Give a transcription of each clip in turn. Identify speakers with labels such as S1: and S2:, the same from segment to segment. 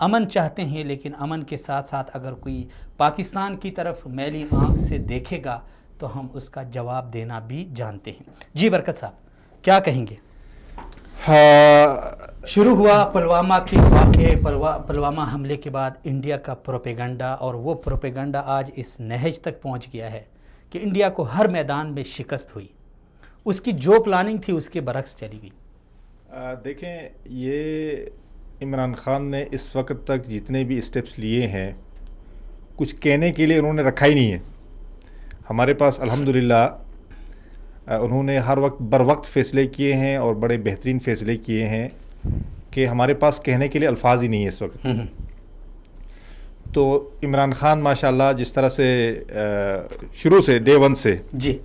S1: امن چاہتے ہیں، لیکن امن کے ساتھ ساتھ اگر کوئی پاکستان کی طرف میلی آنکھ سے دیکھے گا تو ہم اس کا جواب دینا بھی جانتے ہیں۔ جی برکت صاحب کیا کہیں گے؟ شروع ہوا پلوامہ کے واقعے، پلوامہ حملے کے بعد انڈیا کا پروپیگنڈا، اور وہ پروپیگنڈا آج اس نہج تک پہنچ گیا ہے کہ انڈیا کو ہر میدان میں شکست ہوئی، اس کی جو پلاننگ تھی اس کے برعکس چلی گئی۔
S2: دیکھیں، یہ عمران خان نے اس وقت تک جتنے بھی اسٹیپس لیے ہیں کچھ کہنے کے لیے انہوں نے رکھا ہی نہیں ہے۔ ہمارے پاس الحمدللہ انہوں نے ہر وقت بر وقت فیصلے کیے ہیں اور بڑے بہترین فیصلے کیے ہیں کہ ہمارے پاس کہنے کے لیے الفاظ ہی نہیں ہے اس وقت۔ تو عمران خان ماشاءاللہ جس طرح سے شروع سے ڈے ون سے
S1: جی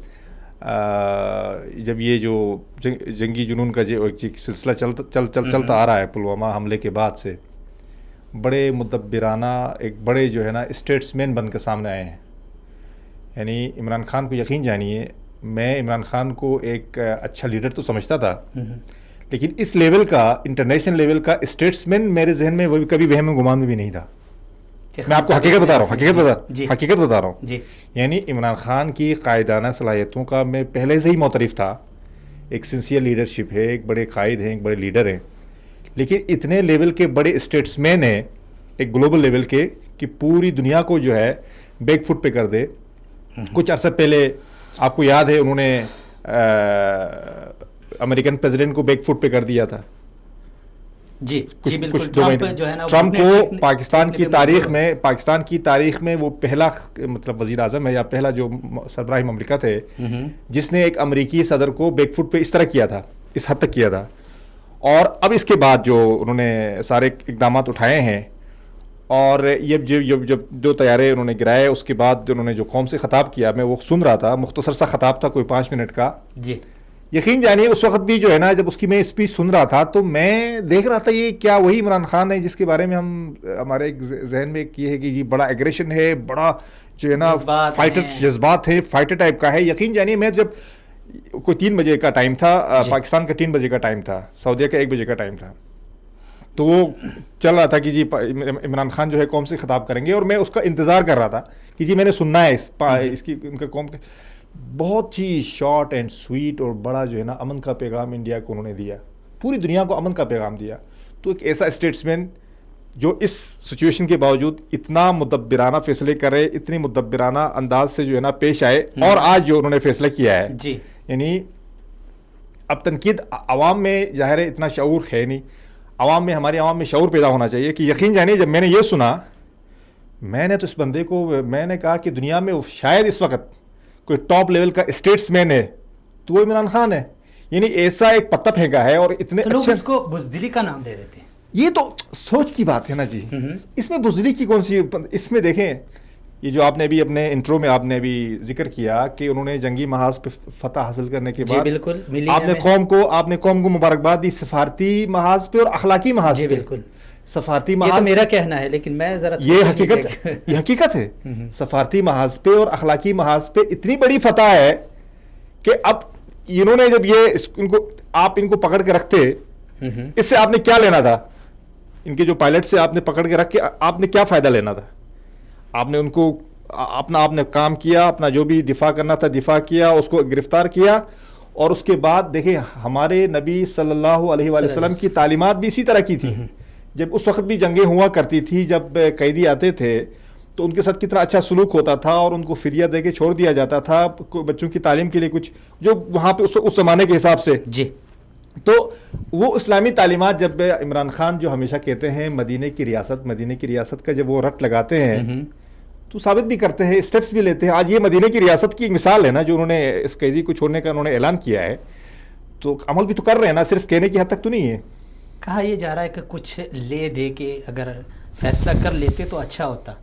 S2: جب یہ جو جنگی جنون کا جو سلسلہ چلتا آ رہا ہے پلوامہ حملے کے بعد سے، بڑے مدبرانہ ایک بڑے جو ہے نا اسٹیٹس مین بن کے سامنے آئے ہیں۔ یعنی عمران خان کو یقین جانیے، میں عمران خان کو ایک اچھا لیڈر تو سمجھتا تھا، لیکن اس لیول کا، انٹرنیشنل لیول کا اسٹیٹس مین میرے ذہن میں وہ کبھی وہم گمان میں بھی نہیں تھا۔ میں آپ کو حقیقت بتا رہا ہوں، حقیقت بتا رہا ہوں۔ یعنی عمران خان کی قائدانہ صلاحیتوں کا میں پہلے سے ہی معترف تھا، ایک سنسیئر لیڈرشپ ہے، ایک بڑے قائد ہیں، ایک بڑے لیڈر ہیں، لیکن اتنے لیول کے بڑے اسٹیٹس مین ہیں ایک گلوبل لیول کے کہ پوری دنیا کو جو ہے بیک فٹ پہ کر دے۔ کچھ عرصہ پہلے آپ کو یاد ہے انہوں نے امریکن پریزیڈنٹ کو بیک فٹ پہ کر دیا تھا۔
S1: جی
S2: کچھ ٹرمپ کو پاکستان کی تاریخ میں وہ پہلا مطلب وزیر اعظم ہے یا پہلا جو سربراہ مملکت ہے جس نے ایک امریکی صدر کو بیک فٹ پہ اس طرح کیا تھا، اس حد تک کیا تھا۔ اور اب اس کے بعد جو انہوں نے سارے اقدامات اٹھائے ہیں، اور یہ جب جو طیارے انہوں نے گرائے اس کے بعد انہوں نے جو قوم سے خطاب کیا، میں وہ سن رہا تھا، مختصر سا خطاب تھا کوئی 5 منٹ کا۔
S1: جی
S2: یقین جانیے اس وقت بھی جو ہے نا جب اس کی میں اسپیچ سن رہا تھا تو میں دیکھ رہا تھا یہ کیا وہی عمران خان ہے جس کے بارے میں ہمارے ایک ذہن میں یہ ہے کہ یہ بڑا ایگریشن ہے، بڑا جو ہے نا فائٹر جذبات ہے، فائٹر ٹائپ کا ہے۔ یقین جانیے میں جب کوئی 3 بجے کا ٹائم تھا، پاکستان کا 3 بجے کا ٹائم تھا، سعودیہ کا 1 بجے کا ٹائم تھا، تو وہ چل رہا تھا کہ جی عمران خان جو ہے قوم سے خطاب کریں گے، اور میں اس کا انتظار کر رہا تھا کہ جی میں نے سننا ہے اس کی ان کا قوم کے بہت ہی شارٹ اینڈ سویٹ اور بڑا جو ہے نا امن کا پیغام انڈیا کو انہوں نے دیا، پوری دنیا کو امن کا پیغام دیا۔ تو ایک ایسا اسٹیٹس مین جو اس سچویشن کے باوجود اتنا مدبرانہ فیصلے کرے، اتنی مدبرانہ انداز سے جو ہے نا پیش آئے، اور آج جو انہوں نے فیصلہ کیا ہے،
S1: جی
S2: یعنی اب تنقید عوام میں ظاہر ہے اتنا شعور ہے نہیں، ہمارے عوام میں شعور پیدا ہونا چاہیے کہ یقین جانیے جب میں نے یہ سنا، میں نے تو اس بندے کو میں نے کہا کہ دنیا میں شاید اس وقت کوئی ٹاپ لیول کا اسٹیٹس مین ہے تو وہ عمران خان ہے۔ یعنی ایسا ایک پتہ پھینکا ہے، اور اتنے
S1: لوگ اس کو بزدلی کا نام دے دیتے ہیں۔
S2: یہ تو سوچ کی بات ہے نا جی، اس میں بزدلی کی کون سی؟ اس میں دیکھیں یہ جو آپ نے ابھی اپنے انٹرو میں آپ نے ابھی ذکر کیا کہ انہوں نے جنگی محاذ پہ فتح حاصل کرنے کے بعد آپ نے قوم کو مبارکباد دی، سفارتی محاذ پہ اور اخلاقی محاذ پہ۔
S1: بالکل
S2: سفارتی
S1: یہ
S2: محاذ
S1: تو میرا کہنا ہے، لیکن میں ذرا
S2: یہ حقیقت ہے، سفارتی محاذ پہ اور اخلاقی محاذ پہ اتنی بڑی فتح ہے کہ اب انہوں نے جب آپ ان کو پکڑ کے رکھتے، اس سے آپ نے کیا لینا تھا؟ ان کے جو پائلٹ سے آپ نے پکڑ کے رکھ کے آپ نے کیا فائدہ لینا تھا؟ آپ نے ان کو آپ نے کام کیا، اپنا جو بھی دفاع کرنا تھا دفاع کیا، اس کو گرفتار کیا، اور اس کے بعد دیکھیں ہمارے نبی صلی اللہ علیہ وآلہ وسلم کی تعلیمات بھی اسی طرح کی تھی۔ جب اس وقت بھی جنگیں ہوا کرتی تھی، جب قیدی آتے تھے تو ان کے ساتھ کتنا اچھا سلوک ہوتا تھا، اور ان کو فدیہ دے کے چھوڑ دیا جاتا تھا بچوں کی تعلیم کے لیے، کچھ جو وہاں پہ اس زمانے کے حساب سے۔
S1: جی
S2: تو وہ اسلامی تعلیمات جب عمران خان جو ہمیشہ کہتے ہیں مدینے کی ریاست کا جب وہ رٹ لگاتے ہیں تو ثابت بھی کرتے ہیں، اسٹیپس بھی لیتے ہیں۔ آج یہ مدینے کی ریاست کی ایک مثال ہے نا، جو انہوں نے اس قیدی کو چھوڑنے کا انہوں نے اعلان کیا ہے، تو عمل بھی تو کر رہے ہیں نا، صرف کہنے کی حد تک تو نہیں ہے۔
S1: کہا یہ جا رہا ہے کہ کچھ لے دے کے اگر فیصلہ کر لیتے تو اچھا ہوتا،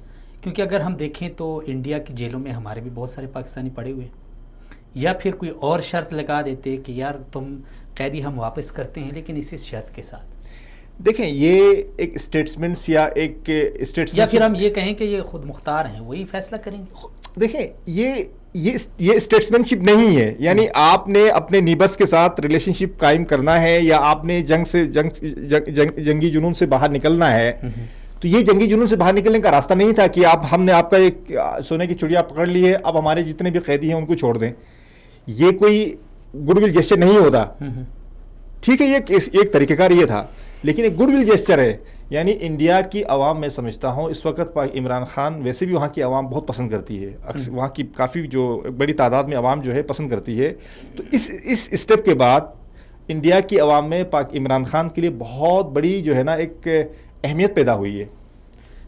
S1: کیونکہ اگر ہم دیکھیں تو انڈیا کی جیلوں میں ہمارے بھی بہت سارے پاکستانی پڑے ہوئے ہیں، یا پھر کوئی اور شرط لگا دیتے کہ یار تم قیدی ہم واپس کرتے ہیں لیکن اسی شرط کے ساتھ۔
S2: دیکھیں یہ ایک اسٹیٹسمنٹس یا ایک
S1: یا پھر ہم یہ کہیں کہ یہ خود مختار ہیں، وہی فیصلہ کریں گے۔
S2: دیکھیں یہ اسٹیٹسمین شپ نہیں ہے، یعنی آپ نے اپنے نیبرس کے ساتھ ریلیشن شپ قائم کرنا ہے، یا آپ نے جنگی جنون سے باہر نکلنا ہے، تو یہ جنگی جنون سے باہر نکلنے کا راستہ نہیں تھا کہ ہم نے آپ کا ایک سونے کی چڑیا پکڑ لی ہے، اب ہمارے جتنے بھی قیدی ہیں ان کو چھوڑ دیں. یہ کوئی گڈ ول جیسچر نہیں ہوتا. ٹھیک ہے، یہ ایک طریقہ کار یہ تھا، لیکن ایک گڈ ول جیسچر ہے. یعنی انڈیا کی عوام میں سمجھتا ہوں اس وقت عمران خان، ویسے بھی وہاں کی عوام بہت پسند کرتی ہے، وہاں کی کافی جو بڑی تعداد میں عوام جو ہے پسند کرتی ہے. تو اس اسٹیپ کے بعد انڈیا کی عوام میں عمران خان کے لیے بہت بڑی جو ہے نا ایک اہمیت پیدا ہوئی ہے.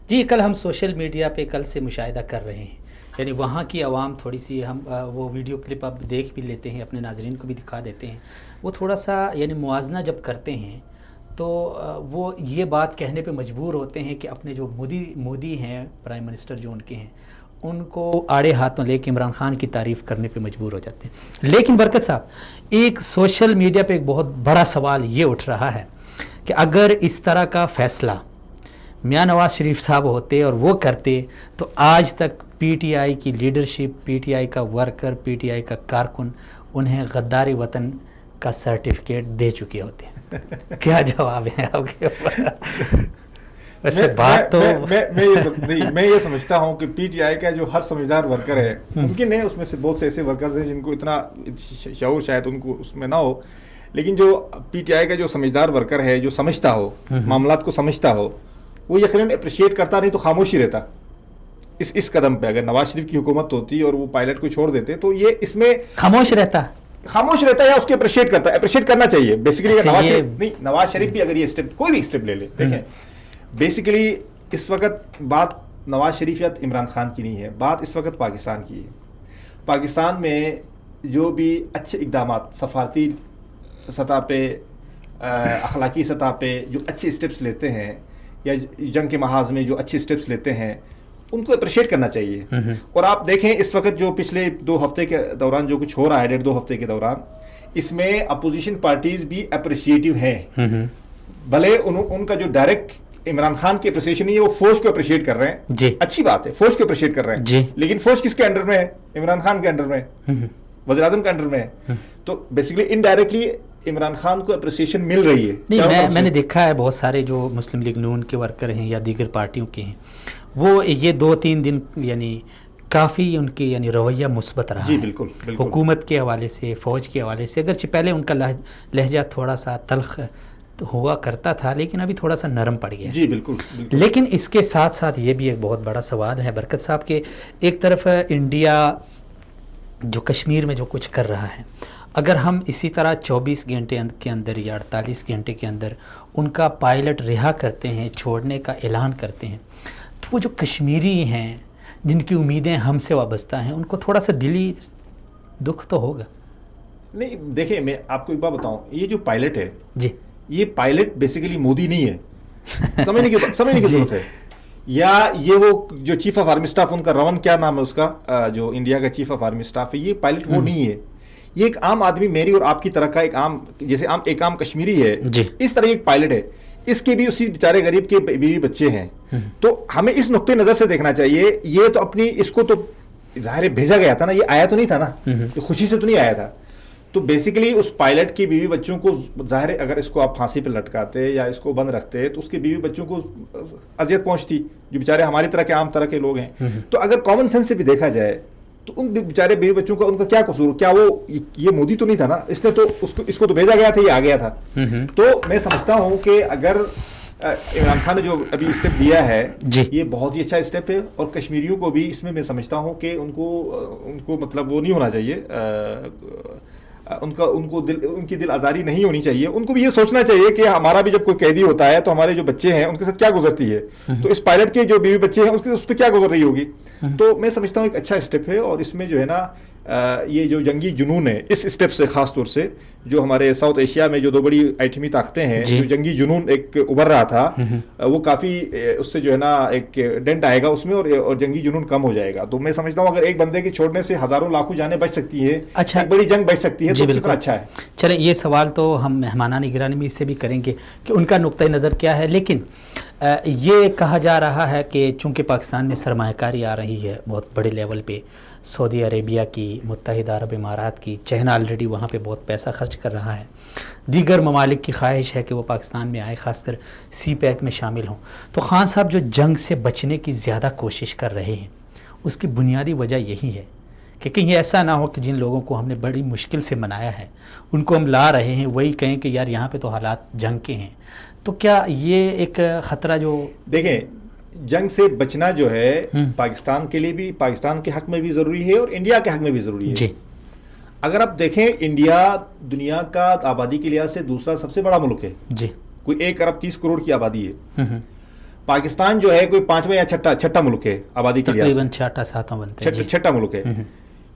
S1: جی، کل ہم سوشل میڈیا پہ کل سے مشاہدہ کر رہے ہیں، یعنی وہاں کی عوام تھوڑی سی، ہم وہ ویڈیو کلپ اب دیکھ بھی لیتے ہیں، اپنے ناظرین کو بھی دکھا دیتے ہیں، وہ تھوڑا سا یعنی موازنہ جب کرتے ہیں تو وہ یہ بات کہنے پہ مجبور ہوتے ہیں کہ اپنے جو مودی ہیں پرائم منسٹر جو ان کے ہیں، ان کو آڑے ہاتھوں لے کے عمران خان کی تعریف کرنے پہ مجبور ہو جاتے ہیں. لیکن برکت صاحب، ایک سوشل میڈیا پہ ایک بہت بڑا سوال یہ اٹھ رہا ہے کہ اگر اس طرح کا فیصلہ میاں نواز شریف صاحب ہوتے اور وہ کرتے تو آج تک پی ٹی آئی کی لیڈرشپ، پی ٹی آئی کا ورکر، پی ٹی آئی کا کارکن انہیں غداری وطن کا سرٹیفکیٹ دے چکے ہوتے ہیں. کیا جواب ہے آپ کے اوپر؟ ویسے بات تو
S2: میں یہ سمجھتا ہوں کہ پی ٹی آئی کا جو ہر سمجھدار ورکر ہے، ممکن ہے اس میں سے بہت سے ایسے ورکرز ہیں جن کو اتنا شعور شاید ان کو اس میں نہ ہو، لیکن جو پی ٹی آئی کا جو سمجھدار ورکر ہے، جو سمجھتا ہو، معاملات کو سمجھتا ہو، وہ یقیناً اپریشیٹ کرتا، نہیں تو خاموش ہی رہتا. اس قدم پہ اگر نواز شریف کی حکومت ہوتی اور وہ پائلٹ کو چھوڑ دیتے تو یہ اس میں
S1: خاموش رہتا
S2: یا اس کے اپریشیٹ کرتا. اپریشیٹ کرنا چاہیے بیسیکلی. نواز شریف بھی اگر یہ اسٹیپ، کوئی بھی اسٹیپ لے لے، دیکھیں بیسیکلی اس وقت بات نواز شریف یا عمران خان کی نہیں ہے، بات اس وقت پاکستان کی ہے. پاکستان میں جو بھی اچھے اقدامات سفارتی سطح پہ، اخلاقی سطح پہ جو اچھے اسٹیپس لیتے ہیں، یا جنگ کے محاذ میں جو اچھے اسٹیپس لیتے ہیں، ان کو اپریشیٹ کرنا چاہیے. اور آپ دیکھیں اس وقت جو پچھلے 2 ہفتے کے دوران جو کچھ ہو رہا ہے، 1.5-2 ہفتے کے دوران، اس میں اپوزیشن پارٹیز بھی اپریشیٹو ہیں. بھلے ان کا جو ڈائریکٹ عمران خان کی اپریشیشن نہیں ہے، وہ فوج کو اپریشیٹ کر رہے ہیں. جی، اچھی بات ہے، فوج کو اپریشیٹ کر رہے ہیں. لیکن فوج کس کے انڈر میں ہے؟ عمران خان کے انڈر میں، وزیر اعظم کے انڈر میں ہے. تو بیسیکلی انڈائریکٹلی عمران خان کو اپریسیشن مل رہی ہے.
S1: نہیں، میں نے دیکھا ہے بہت سارے جو مسلم لیگ نون کے ورکر ہیں یا دیگر پارٹیوں کے ہیں، وہ یہ 2-3 دن یعنی کافی ان کی یعنی رویہ مثبت رہا.
S2: جی بالکل،
S1: حکومت کے حوالے سے، فوج کے حوالے سے، اگرچہ پہلے ان کا لہجہ تھوڑا سا تلخ ہوا کرتا تھا، لیکن ابھی تھوڑا سا نرم پڑ گیا.
S2: جی بالکل.
S1: لیکن اس کے ساتھ ساتھ یہ بھی ایک بہت بڑا سوال ہے برکت صاحب کہ ایک طرف انڈیا جو کشمیر میں جو کچھ کر رہا ہے، اگر ہم اسی طرح 24 گھنٹے کے اندر یا 48 گھنٹے کے اندر ان کا پائلٹ رہا کرتے ہیں، چھوڑنے کا اعلان کرتے ہیں، تو وہ جو کشمیری ہیں جن کی امیدیں ہم سے وابستہ ہیں، ان کو تھوڑا سا دلی دکھ تو ہوگا.
S2: نہیں دیکھیں، میں آپ کو ایک بات بتاؤں، یہ جو پائلٹ ہے،
S1: جی،
S2: یہ پائلٹ بیسیکلی مودی نہیں ہے. سمجھنے کی ضرورت ہے. یا یہ وہ جو چیف آف آرمی اسٹاف، ان کا رون کیا نام ہے اس کا، جو انڈیا کا چیف آف آرمی اسٹاف ہے، یہ پائلٹ وہ نہیں ہے. یہ ایک عام آدمی، میری اور آپ کی طرح کا ایک عام، جیسے ایک عام کشمیری ہے، اس طرح ایک پائلٹ ہے. اس کے بھی اسی بیچارے غریب کے بیوی بچے ہیں. تو ہمیں اس نقطۂ نظر سے دیکھنا چاہیے. یہ تو اپنی، اس کو تو ظاہر بھیجا گیا تھا نا، یہ آیا تو نہیں تھا نا، یہ خوشی سے تو نہیں آیا تھا. تو بیسیکلی اس پائلٹ کی بیوی بچوں کو ظاہر ہے اگر اس کو آپ پھانسی پہ لٹکاتے یا اس کو بند رکھتے تو اس کے بیوی بچوں کو اذیت پہنچتی، جو بیچارے ہماری طرح کے عام طرح کے لوگ ہیں. تو اگر کامن سینس سے بھی دیکھا جائے تو ان بیچارے بیوی بچوں کا ان کا کیا قصور؟ کیا وہ یہ مودی تو نہیں تھا نا، اس نے تو اس کو تو بھیجا گیا تھا، یہ آ گیا تھا. تو میں سمجھتا ہوں کہ اگر عمران خان نے جو ابھی اسٹیپ دیا ہے، یہ بہت ہی اچھا اسٹیپ ہے. اور کشمیریوں کو بھی اس میں سمجھتا ہوں کہ ان کو مطلب وہ نہیں ہونا چاہیے، ان کی دل آزاری نہیں ہونی چاہیے. ان کو بھی یہ سوچنا چاہیے کہ ہمارا بھی جب کوئی قیدی ہوتا ہے تو ہمارے جو بچے ہیں ان کے ساتھ کیا گزرتی ہے، تو اس پائلٹ کے جو بیوی بچے ہیں اس پہ کیا گزر رہی ہوگی. تو میں سمجھتا ہوں ایک اچھا اسٹیپ ہے. اور اس میں جو ہے نا یہ جو جنگی جنون ہے، اس اسٹیپ سے خاص طور سے جو ہمارے ساؤتھ ایشیا میں جو 2 بڑی ایٹمی طاقتیں ہیں، جو جنگی جنون ایک ابھر رہا تھا، وہ کافی اس سے جو ہے نا ایک ڈنٹ آئے گا اس میں، اور جنگی جنون کم ہو جائے گا. تو میں سمجھتا ہوں اگر ایک بندے کے چھوڑنے سے ہزاروں لاکھوں جانیں بچ سکتی ہے، ایک بڑی جنگ بچ سکتی ہے، تو کتنا اچھا ہے.
S1: چلیں، یہ سوال تو ہم مہمانان نگرانی میں اس سے بھی کریں گے کہ ان کا نقطۂ نظر کیا ہے. لیکن یہ کہا جا رہا ہے کہ چونکہ پاکستان میں سرمایہ کاری آ رہی ہے بہت بڑے لیول پہ، سعودی عربیہ کی، متحدہ عرب امارات کی، چائنا آلریڈی وہاں پہ بہت پیسہ خرچ کر رہا ہے، دیگر ممالک کی خواہش ہے کہ وہ پاکستان میں آئے، خاص کر سی پیک میں شامل ہوں، تو خان صاحب جو جنگ سے بچنے کی زیادہ کوشش کر رہے ہیں اس کی بنیادی وجہ یہی ہے کہ کہیں ایسا نہ ہو کہ جن لوگوں کو ہم نے بڑی مشکل سے منایا ہے ان کو ہم لا رہے ہیں وہی کہیں کہ یار یہاں پہ تو حالات جنگ کے ہیں. تو کیا یہ ایک خطرہ جو
S2: دیکھیں جنگ سے بچنا جو ہے پاکستان کے لیے بھی، پاکستان کے حق میں بھی ضروری ہے اور انڈیا کے حق میں بھی ضروری ہے.
S1: جی
S2: اگر آپ دیکھیں انڈیا دنیا کا آبادی کے لحاظ سے دوسرا سب سے بڑا ملک ہے،
S1: جی
S2: کوئی 1 ارب 30 کروڑ کی آبادی ہے. پاکستان جو ہے کوئی 5واں یا چھٹا ملک ہے آبادی کے لحاظ سے،
S1: تقریباً 6-7 بنتے ہیں.
S2: چھٹا ملک ہے.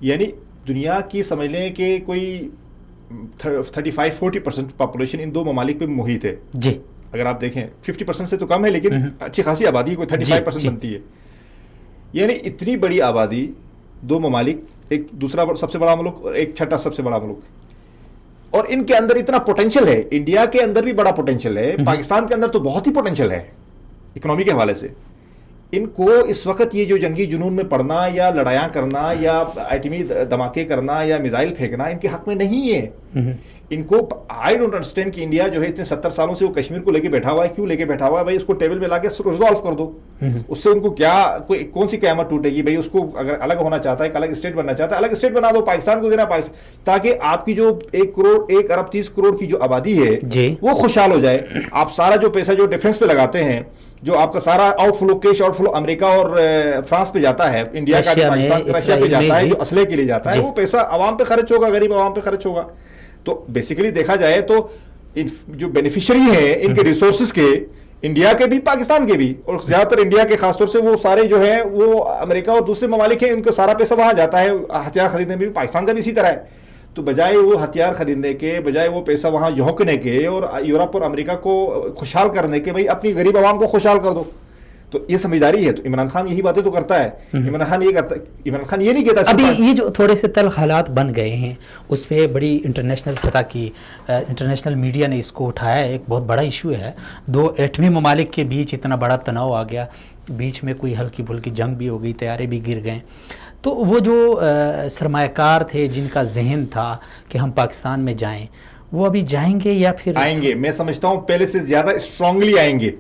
S2: یعنی دنیا کی سمجھ لیں کہ کوئی 35-40% پاپولیشن ان 2 ممالک پہ محیط ہے.
S1: جی
S2: اگر آپ دیکھیں 50% سے تو کم ہے لیکن اچھی خاصی آبادی کوئی 35% بنتی ہے. یعنی اتنی بڑی آبادی 2 ممالک، ایک دوسرا سب سے بڑا ملک اور ایک چھٹا سب سے بڑا ملک، اور ان کے اندر اتنا پوٹینشیل ہے. انڈیا کے اندر بھی بڑا پوٹینشیل ہے، پاکستان کے اندر تو بہت ہی پوٹینشیل ہے اکنامی کے حوالے سے. ان کو اس وقت یہ جو جنگی جنون میں پڑنا یا لڑائیاں کرنا یا ایٹمی دھماکے کرنا یا میزائل پھینکنا ان کے حق میں نہیں ہے. ان کو آئی ڈونٹ انڈرسٹینڈ کہ انڈیا جو ہے اتنے 70 سالوں سے وہ کشمیر کو لے کے بیٹھا ہوا ہے، کیوں لے کے بیٹھا ہوا ہے؟ بھائی اس کو ٹیبل میں لا کے ریزالو کر دو. اس سے ان کو کیا کون سی قیامت ٹوٹے گی؟ بھائی اس کو اگر الگ ہونا چاہتا ہے، ایک الگ اسٹیٹ بننا چاہتا ہے، الگ اسٹیٹ بنا دو، پاکستان کو دینا تاکہ آپ کی جو 1 ارب 30 کروڑ کی جو آبادی ہے وہ خوشحال ہو جائے. آپ سارا جو پیسہ جو ڈیفنس پہ لگاتے ہیں، جو آپ کا سارا کیش آؤٹ فلو امریکہ اور فرانس پہ جاتا ہے، انڈیا کا پاکستان رشیا پہ جاتا ہے، جو اسلحے کے لیے جاتا ہے، وہ پیسہ عوام پہ خرچ ہوگا، غریب عوام پہ خرچ ہوگا. تو بیسیکلی دیکھا جائے تو جو بینیفیشری ہیں ان کے ریسورسز کے، انڈیا کے بھی پاکستان کے بھی، اور زیادہ تر انڈیا کے خاص طور سے وہ سارے جو ہیں وہ امریکہ اور دوسرے ممالک ہیں، ان کا سارا پیسہ وہاں جاتا ہے. ہتھیار خریدنے میں بھی پاکستان کا بھی اسی طرح ہے. تو بجائے وہ ہتھیار خریدنے کے، بجائے وہ پیسہ وہاں جھونکنے کے اور یورپ اور امریکہ کو خوشحال کرنے کے، بھائی اپنی غریب عوام کو خوشحال کر دو. تو یہ سمجھداری ہے. تو عمران خان یہی باتیں تو کرتا ہے. عمران خان یہ نہیں کہتا.
S1: ابھی یہ جو تھوڑے سے تلخ حالات بن گئے ہیں اس پہ بڑی انٹرنیشنل سطح کی انٹرنیشنل میڈیا نے اس کو اٹھایا ہے. ایک بہت بڑا ایشو ہے، 2 ایٹمی ممالک کے بیچ اتنا بڑا تناؤ آ گیا، بیچ میں کوئی ہلکی پھلکی جنگ بھی ہو گئی، طیارے بھی گر گئے. تو وہ جو سرمایہ کار تھے جن کا ذہن تھا کہ ہم پاکستان میں جائیں، وہ ابھی جائیں گے یا پھر
S2: آئیں گے؟ میں سمجھتا ہوں پہلے سے زیادہ اسٹرانگلی آئیں گے.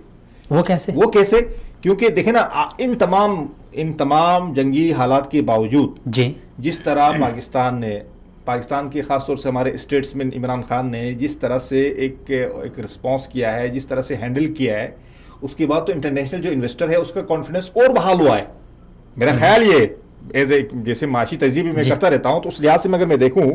S1: وہ کیسے؟
S2: کیونکہ دیکھیں نا، ان تمام جنگی حالات کے باوجود
S1: جی
S2: جس طرح پاکستان کے خاص طور سے ہمارے اسٹیٹس مین عمران خان نے جس طرح سے ایک رسپانس کیا ہے، جس طرح سے ہینڈل کیا ہے، اس کے بعد تو انٹرنیشنل جو انویسٹر ہے اس کا کانفیڈنس اور بحال ہوا ہے. میرا خیال یہ جیسے معاشی تجزیے بھی میں کرتا رہتا ہوں، تو اس لحاظ سے اگر میں دیکھوں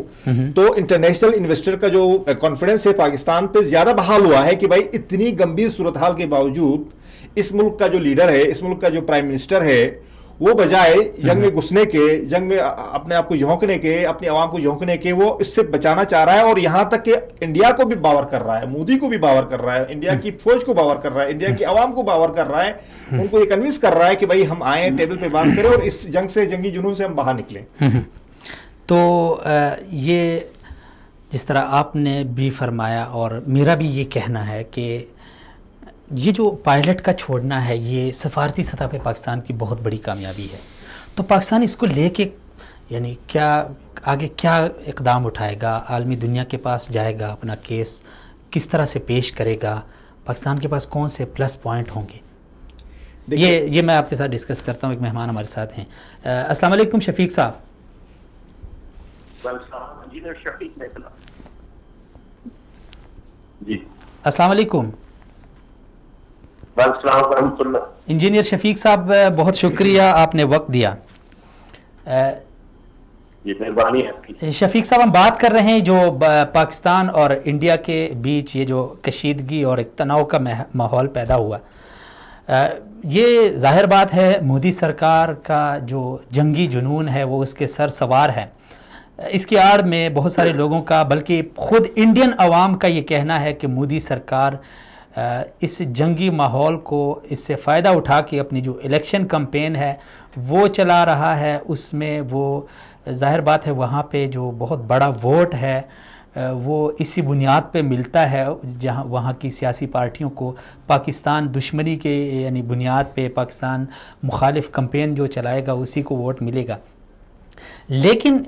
S2: تو انٹرنیشنل انویسٹر کا جو کانفیڈنس ہے پاکستان پہ زیادہ بحال ہوا ہے کہ بھائی اتنی گمبھیر صورتحال کے باوجود اس ملک کا جو لیڈر ہے، اس ملک کا جو پرائم منسٹر ہے، وہ بجائے جنگ میں گھسنے کے، جنگ میں اپنے آپ کو جھونکنے کے، اپنی عوام کو جھونکنے کے، وہ اس سے بچانا چاہ رہا ہے. اور یہاں تک کہ انڈیا کو بھی باور کر رہا ہے، مودی کو بھی باور کر رہا ہے، انڈیا کی فوج کو باور کر رہا ہے، انڈیا کی عوام کو باور کر رہا ہے، ان کو یہ کنوینس کر رہا ہے کہ بھائی ہم آئیں، ٹیبل پہ بات کریں اور اس جنگ سے، جنگی جنون سے ہم باہر نکلیں.
S1: تو یہ جس طرح آپ نے بھی فرمایا اور میرا بھی یہ کہنا ہے کہ یہ جو پائلٹ کا چھوڑنا ہے یہ سفارتی سطح پہ پاکستان کی بہت بڑی کامیابی ہے. تو پاکستان اس کو لے کے یعنی آگے کیا اقدام اٹھائے گا؟ عالمی دنیا کے پاس جائے گا، اپنا کیس کس طرح سے پیش کرے گا؟ پاکستان کے پاس کون سے پلس پوائنٹ ہوں گے؟ یہ میں آپ کے ساتھ ڈسکس کرتا ہوں. ایک مہمان ہمارے ساتھ ہیں. السلام علیکم شفیق صاحب.
S3: جی
S1: السلام علیکم. انجینئر شفیق صاحب بہت شکریہ آپ نے وقت دیا.
S3: مہربانی ہے.
S1: شفیق صاحب ہم بات کر رہے ہیں جو پاکستان اور انڈیا کے بیچ یہ جو کشیدگی اور ایک تناؤ کا ماحول پیدا ہوا، یہ ظاہر بات ہے مودی سرکار کا جو جنگی جنون ہے وہ اس کے سر سوار ہے. اس کی آڑ میں بہت سارے لوگوں کا، بلکہ خود انڈین عوام کا یہ کہنا ہے کہ مودی سرکار اس جنگی ماحول کو اس سے فائدہ اٹھا کے اپنی جو الیکشن کمپین ہے وہ چلا رہا ہے. اس میں وہ ظاہر بات ہے وہاں پہ جو بہت بڑا ووٹ ہے وہ اسی بنیاد پہ ملتا ہے جہاں وہاں کی سیاسی پارٹیوں کو پاکستان دشمنی کے یعنی بنیاد پہ پاکستان مخالف کمپین جو چلائے گا اسی کو ووٹ ملے گا. لیکن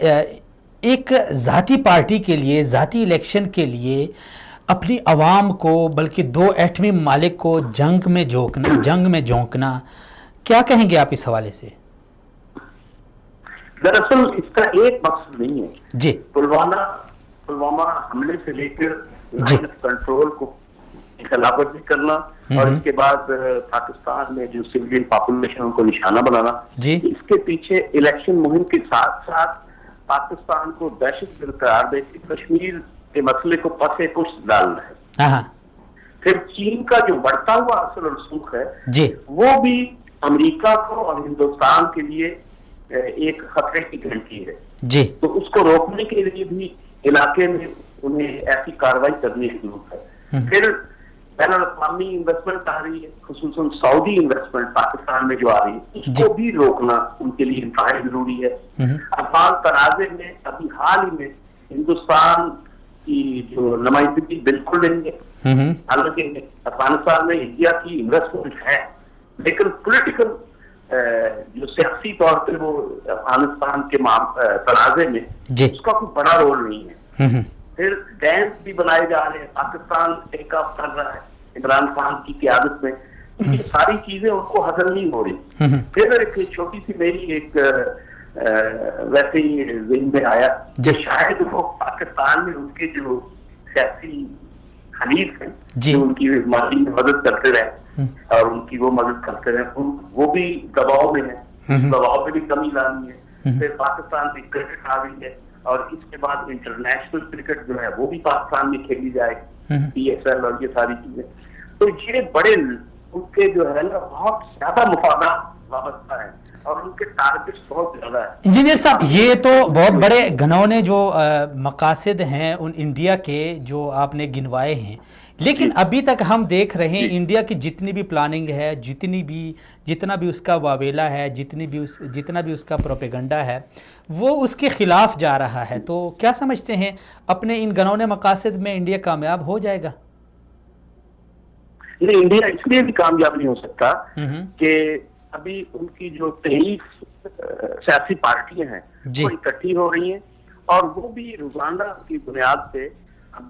S1: ایک ذاتی پارٹی کے لیے ذاتی الیکشن کے لیے اپنی عوام کو بلکہ 2 ایٹمی ممالک کو جنگ میں جھونکنا کیا کہیں گے آپ اس حوالے سے؟
S3: دراصل اس کا ایک مقصد نہیں ہے
S1: جی.
S3: پلوامہ حملے سے لے کر کنٹرول کو خلاف ورزی کرنا اور اس کے بعد پاکستان میں جو سویلین پاپولیشن کو نشانہ بنانا
S1: جی.
S3: اس کے پیچھے الیکشن مہم کے ساتھ ساتھ پاکستان کو دہشت گرد قرار دے کے کشمیر کے مسئلے کو پس پش ڈالنا ہے. پھر چین کا جو بڑھتا ہوا اثر و رسوخ ہے
S1: جی
S3: وہ بھی امریکہ کو اور ہندوستان کے لیے ایک خطرے کی گھنٹی ہے
S1: جی.
S3: تو اس کو روکنے کے لیے بھی علاقے میں انہیں ایسی کارروائی کرنے کی ضرورت ہے. پھر بین الاقوامی انویسٹمنٹ آ رہی ہے خصوصاً سعودی انویسٹمنٹ پاکستان میں جو آ رہی ہے اس کو بھی روکنا ان کے لیے انتہائی ضروری ہے. افغان تنازع میں ابھی حال ہی میں ہندوستان کی جو نمائندگی بالکل نہیں ہے. حالانکہ افغانستان میں انڈیا کی انویسٹمنٹ ہے لیکن پولیٹیکل جو سیاسی طور پہ وہ افغانستان کے تنازع میں اس کا کوئی بڑا رول نہیں ہے. پھر ڈیمز بھی بنائے جا رہے ہیں پاکستان ٹیک آف کر رہا ہے عمران خان کی قیادت میں یہ ساری چیزیں ان کو حاصل نہیں ہو رہی. پھر ایک چھوٹی سی میری ایک ویسے ہی ذہن میں آیا کہ شاید وہ پاکستان میں ان کے جو سیاسی حلیف ہیں جو ان کی مالی مدد کرتے رہے اور ان کی وہ مدد کرتے رہے وہ بھی دباؤ میں ہیں دباؤ میں بھی کمی لانی ہے. پھر پاکستان میں کرکٹ آ رہی ہے اور اس کے بعد انٹرنیشنل کرکٹ جو ہے وہ بھی پاکستان میں کھیلی جائے گی PSL اور یہ ساری چیزیں. تو یہ بڑے ان کے جو ہے نا بہت زیادہ مفادات وابستہ ہیں اور ان کے ٹارگٹس بہت زیادہ ہیں.
S1: انجینئر صاحب یہ تو بہت بڑے گھنونے جو مقاصد ہیں ان انڈیا کے جو آپ نے گنوائے ہیں لیکن ابھی تک ہم دیکھ رہے ہیں انڈیا کی جتنی بھی پلاننگ ہے جتنا بھی اس کا واویلا ہے جتنا بھی اس کا پروپیگنڈا ہے وہ اس کے خلاف جا رہا ہے. تو کیا سمجھتے ہیں اپنے ان گھنونے مقاصد میں انڈیا کامیاب ہو جائے گا؟
S3: نہیں انڈیا اس لیے بھی کامیاب نہیں ہو سکتا کہ ابھی ان کی جو 23 سیاسی پارٹیاں ہیں وہ اکٹھی ہو رہی ہیں اور وہ بھی روزانہ کی بنیاد پہ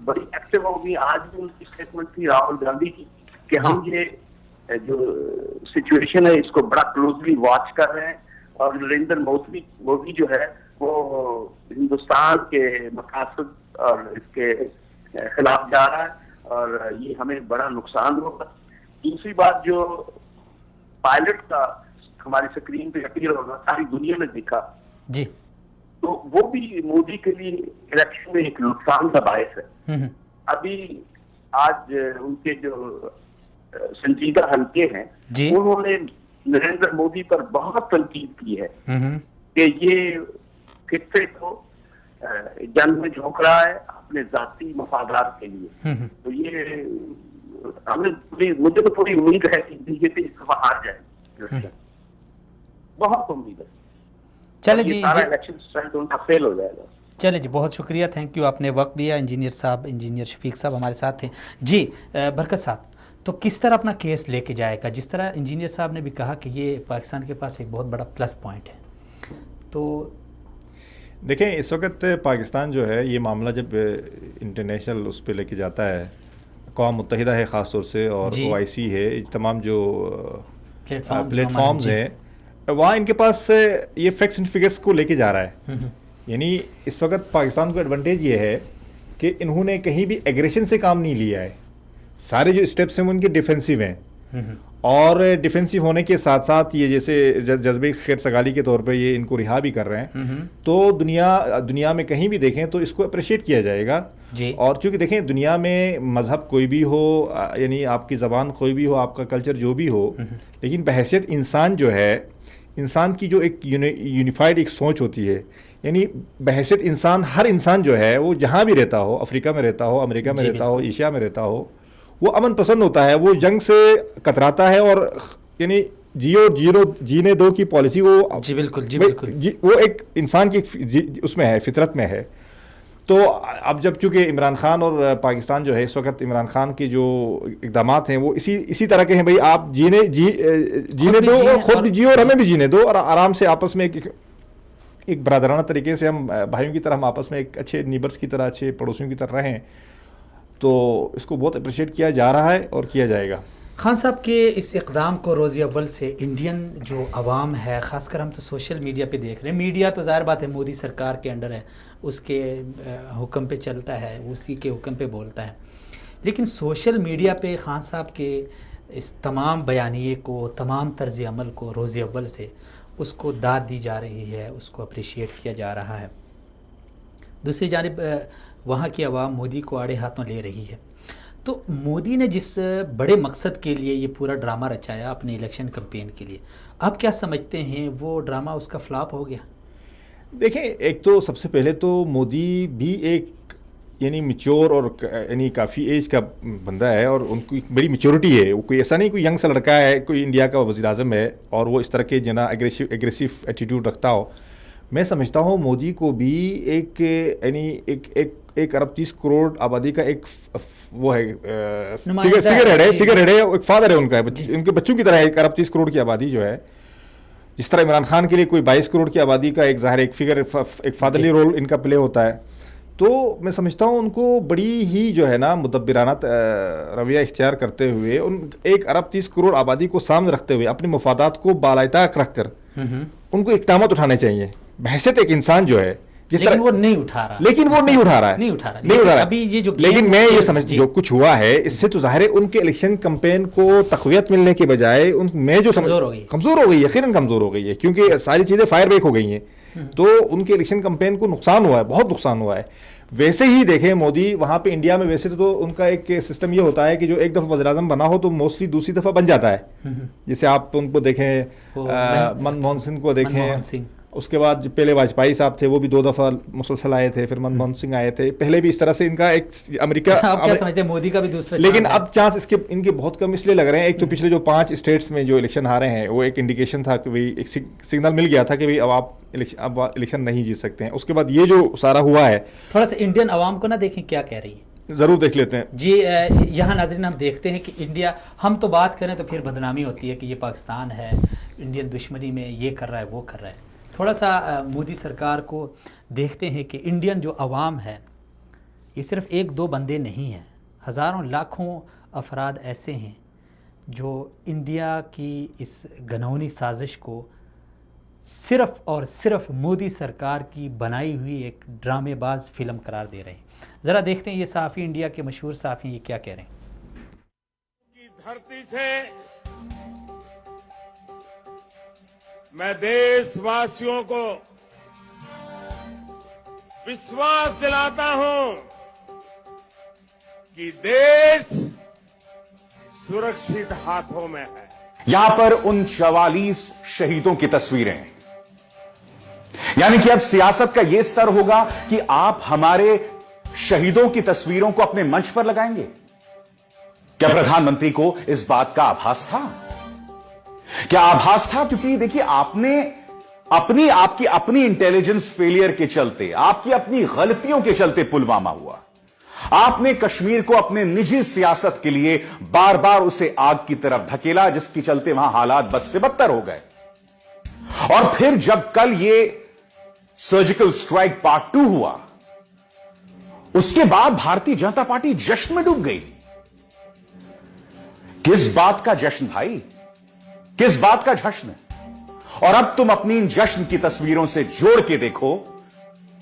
S3: بڑی ایکٹیو ہوگی. آج بھی ان کی اسٹیٹمنٹ تھی راہل گاندھی کی کہ ہم یہ جو سچویشن ہے اس کو بڑا کلوزلی واچ کر رہے ہیں اور نریندر مودی جو ہے وہ ہندوستان کے مقاصد اور اس کے خلاف جا رہا ہے اور یہ ہمیں بڑا نقصان ہوگا. دوسری بات جو پائلٹ کا ہماری اسکرین پہ اپیئر ہوگا ساری دنیا نے دیکھا
S1: جی
S3: تو وہ بھی مودی کے لیے الیکشن میں ایک نقصان کا باعث ہے. ابھی آج ان کے جو سنجیدہ حلقے ہیں انہوں نے نریندر مودی پر بہت تنقید کی ہے کہ یہ خطے کو جنگ میں جھونک رہا ہے اپنے ذاتی مفادات کے لیے. تو یہ مجھے تو پوری امید ہے کہ بی جے پی اس دفعہ ہار جائے بہت امید ہے.
S1: چلے جی
S3: فیل ہو جائے گا.
S1: چلے جی بہت شکریہ تھینک یو آپ نے وقت دیا. انجینئر شفیق صاحب ہمارے ساتھ تھے. جی برکت صاحب تو کس طرح اپنا کیس لے کے جائے گا؟ جس طرح انجینئر صاحب نے بھی کہا کہ یہ پاکستان کے پاس ایک بہت بڑا پلس پوائنٹ ہے. تو
S2: دیکھیں اس وقت پاکستان جو ہے یہ معاملہ جب انٹرنیشنل اس پہ لے کے جاتا ہے اقوام متحدہ ہے خاص طور سے اور OIC ہے تمام جو پلیٹ فارمز ہیں وہاں ان کے پاس یہ فیکٹس اینڈ فگرس کو لے کے جا رہا ہے. یعنی اس وقت پاکستان کو ایڈوانٹیج یہ ہے کہ انہوں نے کہیں بھی ایگریشن سے کام نہیں لیا ہے. سارے جو اسٹیپس ہیں وہ ان کے ڈیفینسیو ہیں اور ڈیفینسیو ہونے کے ساتھ ساتھ یہ جیسے جذبے خیر سگالی کے طور پہ یہ ان کو رہا بھی کر رہے ہیں. تو دنیا میں کہیں بھی دیکھیں تو اس کو اپریشیٹ کیا جائے گا. اور چونکہ دیکھیں دنیا میں مذہب کوئی بھی ہو یعنی آپ کی زبان کوئی بھی ہو آپ کا کلچر جو بھی ہو لیکن بحیثیت انسان جو ہے انسان کی جو ایک یونیفائڈ ایک سوچ ہوتی ہے یعنی بحیثیت انسان ہر انسان جو ہے وہ جہاں بھی رہتا ہو افریقہ میں رہتا ہو امریکہ میں رہتا ہو ایشیا میں رہتا ہو وہ امن پسند ہوتا ہے. وہ جنگ سے کتراتا ہے اور یعنی جینے دو کی پالیسی وہ بالکل وہ ایک انسان کی اس میں ہے فطرت میں ہے. تو اب جب چونکہ عمران خان اور پاکستان جو ہے اس وقت عمران خان کے جو اقدامات ہیں وہ اسی طرح کے ہیں، بھائی آپ جینے دو اور خود جیو اور ہمیں بھی جینے دو، اور آرام سے آپس میں ایک برادرانہ طریقے سے ہم بھائیوں کی طرح ہم آپس میں ایک اچھے نیبرز کی طرح، اچھے پڑوسیوں کی طرح رہیں. تو اس کو بہت اپریشیٹ کیا جا رہا ہے اور کیا جائے گا.
S1: خان صاحب کے اس اقدام کو روز اول سے انڈین جو عوام ہے، خاص کر ہم تو سوشل میڈیا پہ دیکھ رہے ہیں، میڈیا تو ظاہر بات ہے مودی سرکار کے انڈر ہے، اس کے حکم پہ چلتا ہے، اسی کے حکم پہ بولتا ہے، لیکن سوشل میڈیا پہ خان صاحب کے اس تمام بیانیے کو، تمام طرز عمل کو روز اول سے اس کو داد دی جا رہی ہے، اس کو اپریشیٹ کیا جا رہا ہے. دوسری جانب وہاں کی عوام مودی کو آڑے ہاتھوں لے رہی ہے. تو مودی نے جس بڑے مقصد کے لیے یہ پورا ڈرامہ رچایا اپنے الیکشن کمپین کے لیے، آپ کیا سمجھتے ہیں وہ ڈرامہ اس کا فلاپ ہو گیا؟
S2: دیکھیں، ایک تو سب سے پہلے تو مودی بھی ایک یعنی میچور اور یعنی کافی ایج کا بندہ ہے، اور ان کی بڑی میچورٹی ہے. وہ کوئی ایسا نہیں کوئی ینگ سا لڑکا ہے، کوئی انڈیا کا وزیر اعظم ہے اور وہ اس طرح کے اگریسو ایٹیٹیوڈ رکھتا ہو. میں سمجھتا ہوں مودی کو بھی ایک یعنی ایک ارب 30 کروڑ آبادی کا ایک وہ ہے فگر ہیڈ ہے، ایک فادر ہے ان کا، ان کے بچوں کی طرح. ایک ارب 30 کروڑ کی آبادی جو ہے، جس طرح عمران خان کے لیے کوئی 22 کروڑ کی آبادی کا ایک ظاہر ایک فگر، ایک فادرلی رول ان کا پلے ہوتا ہے. تو میں سمجھتا ہوں ان کو بڑی ہی جو ہے نا مدبرانہ رویہ اختیار کرتے ہوئے، ان ایک ارب 30 کروڑ آبادی کو سامنے رکھتے ہوئے، اپنے مفادات کو بالائے طاق رکھ کر ان کو اقدامات اٹھانے چاہیے بحیثیت ایک انسان جو ہے.
S1: لیکن وہ نہیں اٹھا رہا
S2: ابھی یہ جو، لیکن میں یہ سمجھ جو کچھ ہوا ہے اس سے تو ظاہر ہے ان کے الیکشن کمپین کو تقویت ملنے کے بجائے میں جو کمزور ہو گئی ہے، یقیناً کمزور ہو گئی ہے، کیونکہ ساری چیزیں فائر بیک ہو گئی ہیں. تو ان کے الیکشن کمپین کو نقصان ہوا ہے، بہت نقصان ہوا ہے. ویسے ہی دیکھیں مودی وہاں پہ انڈیا میں ویسے تو ان کا ایک سسٹم یہ ہوتا ہے کہ جو ایک دفعہ وزیر اعظم بنا ہو تو موسٹلی دوسری دفعہ بن جاتا ہے. جیسے آپ ان کو دیکھیں، منموہن سنگھ کو دیکھیں، اس کے بعد پہلے واجپئی صاحب تھے، وہ بھی 2 دفعہ مسلسل آئے تھے، پھر منموہن سنگھ آئے تھے، پہلے بھی اس طرح سے ان کا ایک امریکہ.
S1: آپ کیا سمجھتے ہیں مودی کا بھی دوسرا؟
S2: لیکن اب چانس ان کے بہت کم اس لیے لگ رہے ہیں. ایک تو پچھلے جو 5 اسٹیٹس میں جو الیکشن ہارے ہیں وہ ایک انڈیکیشن تھا کہ بھائی ایک سگنل مل گیا تھا کہ بھائی اب آپ الیکشن نہیں جیت سکتے ہیں. اس کے بعد یہ جو سارا ہوا ہے،
S1: تھوڑا سا انڈین عوام کو نہ دیکھیں کیا کہہ رہی ہے،
S2: ضرور دیکھ لیتے ہیں
S1: جی. یہاں ناظرین ہم دیکھتے ہیں کہ انڈیا، ہم تو بات کریں تو پھر بدنامی ہوتی ہے کہ یہ پاکستان ہے، انڈین دشمنی میں یہ کر رہا ہے وہ کر رہا ہے. تھوڑا سا مودی سرکار کو دیکھتے ہیں کہ انڈین جو عوام ہے یہ صرف 1-2 بندے نہیں ہیں، ہزاروں لاکھوں افراد ایسے ہیں جو انڈیا کی اس گھنونی سازش کو صرف اور صرف مودی سرکار کی بنائی ہوئی ایک ڈرامے باز فلم قرار دے رہے ہیں. ذرا دیکھتے ہیں یہ صحافی، انڈیا کے مشہور صحافی، یہ کیا کہہ رہے ہیں.
S4: کی دھرتی سے میں دیش واسیوں کو وشواس دلاتا ہوں کہ دیش سرکشت ہاتھوں میں ہے.
S5: یہاں پر ان 44 شہیدوں کی تصویریں ہیں. یعنی کہ اب سیاست کا یہ استر ہوگا کہ آپ ہمارے شہیدوں کی تصویروں کو اپنے منچ پر لگائیں گے. کیا پردھان منتری کو اس بات کا آبھاس تھا؟ کیا آبھاس تھا؟ کیونکہ دیکھیے آپ نے آپ کی اپنی انٹیلیجنس فیلئر کے چلتے، آپ کی اپنی غلطیوں کے چلتے پلوامہ ہوا. آپ نے کشمیر کو اپنے نجی سیاست کے لیے بار بار اسے آگ کی طرف دھکیلا، جس کی چلتے وہاں حالات بد سے بدتر ہو گئے. اور پھر جب کل یہ سرجیکل سٹرائک پارٹ 2 ہوا، اس کے بعد بھارتی جنتا پارٹی جشن میں ڈوب گئی. کس بات کا جشن بھائی، کس بات کا جشن؟ اور اب تم اپنی ان جشن کی تصویروں سے جوڑ کے دیکھو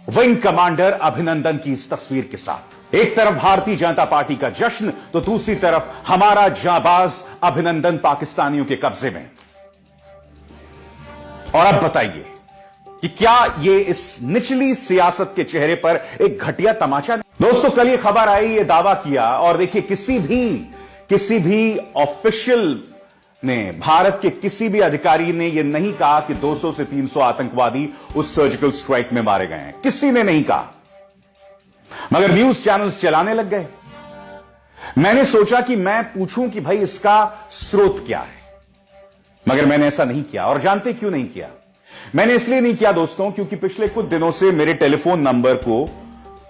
S5: ونگ کمانڈر ابھینندن کی اس تصویر کے ساتھ. ایک طرف بھارتی جنتا پارٹی کا جشن تو دوسری طرف ہمارا جانباز ابھینندن پاکستانیوں کے قبضے میں. اور اب بتائیے کہ کیا یہ اس نچلی سیاست کے چہرے پر ایک گھٹیا تماچا؟ دوستو کل یہ خبر آئی، یہ دعویٰ کیا، اور دیکھیے کسی بھی آفیشل نے، بھارت کے کسی بھی ادھیکاری نے یہ نہیں کہا کہ 200 سے 300 آتنکوادی اس سرجیکل سٹرائک میں مارے گئے ہیں. کسی نے نہیں کہا، مگر نیوز چینلز چلانے لگ گئے. میں نے سوچا کہ میں پوچھوں کہ بھائی اس کا سروت کیا ہے، مگر میں نے ایسا نہیں کیا. اور جانتے کیوں نہیں کیا؟ میں نے اس لیے نہیں کیا دوستوں کیونکہ پچھلے کچھ دنوں سے میرے ٹیلی فون نمبر کو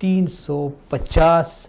S1: 350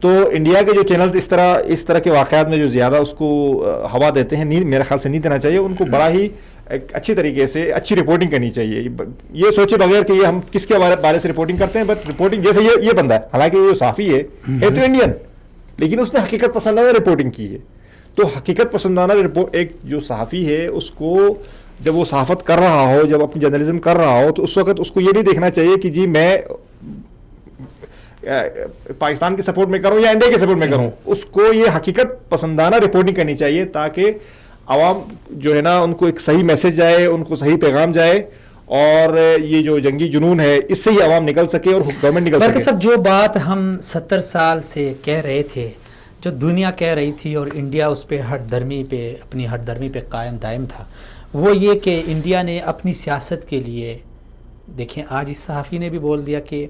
S2: تو انڈیا کے جو چینلز اس طرح کے واقعات میں جو زیادہ اس کو ہوا دیتے ہیں، میرے خیال سے نہیں دینا چاہیے ان کو، بڑا ہی ایک اچھی طریقے سے اچھی رپورٹنگ کرنی چاہیے، یہ سوچے بغیر کہ یہ ہم کس کے بارے سے رپورٹنگ کرتے ہیں، بٹ رپورٹنگ جیسے یہ بندہ ہے، حالانکہ یہ صحافی ہے تو انڈین، لیکن اس نے حقیقت پسندانہ رپورٹنگ کی ہے. تو حقیقت پسندانہ ایک جو صحافی ہے اس کو جب وہ صحافت کر رہا ہو، جب اپنی جرنلزم کر رہا ہو، تو اس وقت اس کو یہ نہیں دیکھنا چاہیے کہ جی میں پاکستان کے سپورٹ میں کروں یا انڈیا کے سپورٹ میں کروں. اس کو یہ حقیقت پسندانہ رپورٹنگ کرنی چاہیے تاکہ عوام جو ہے نا ان کو ایک صحیح میسج جائے، ان کو صحیح پیغام جائے، اور یہ جو جنگی جنون ہے اس سے ہی عوام نکل سکے اور گورنمنٹ نکل سکے.
S1: صاحب جو بات ہم 70 سال سے کہہ رہے تھے، جو دنیا کہہ رہی تھی اور انڈیا اس پہ اپنی ہٹ درمی پہ قائم دائم تھا، وہ یہ کہ انڈیا نے اپنی سیاست کے لیے، دیکھیں آج اس صحافی نے بھی بول دیا کہ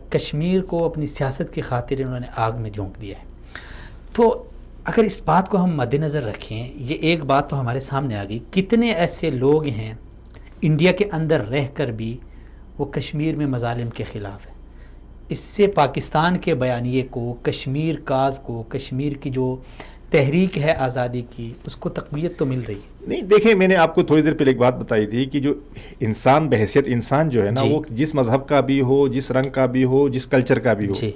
S1: کشمیر کو اپنی سیاست کی خاطر انہوں نے آگ میں جھونک دیا ہے. تو اگر اس بات کو ہم مد نظر رکھیں، یہ ایک بات تو ہمارے سامنے آ گئی، کتنے ایسے لوگ ہیں انڈیا کے اندر رہ کر بھی وہ کشمیر میں مظالم کے خلاف ہیں. اس سے پاکستان کے بیانیے کو، کشمیر کاز کو، کشمیر کی جو تحریک ہے آزادی کی، اس کو تقویت تو مل رہی ہے. نہیں
S2: دیکھیں، میں نے آپ کو تھوڑی دیر پہلے ایک بات بتائی تھی کہ جو انسان بحیثیت انسان جو ہے نا، وہ جس مذہب کا بھی ہو، جس رنگ کا بھی ہو، جس کلچر کا بھی ہو،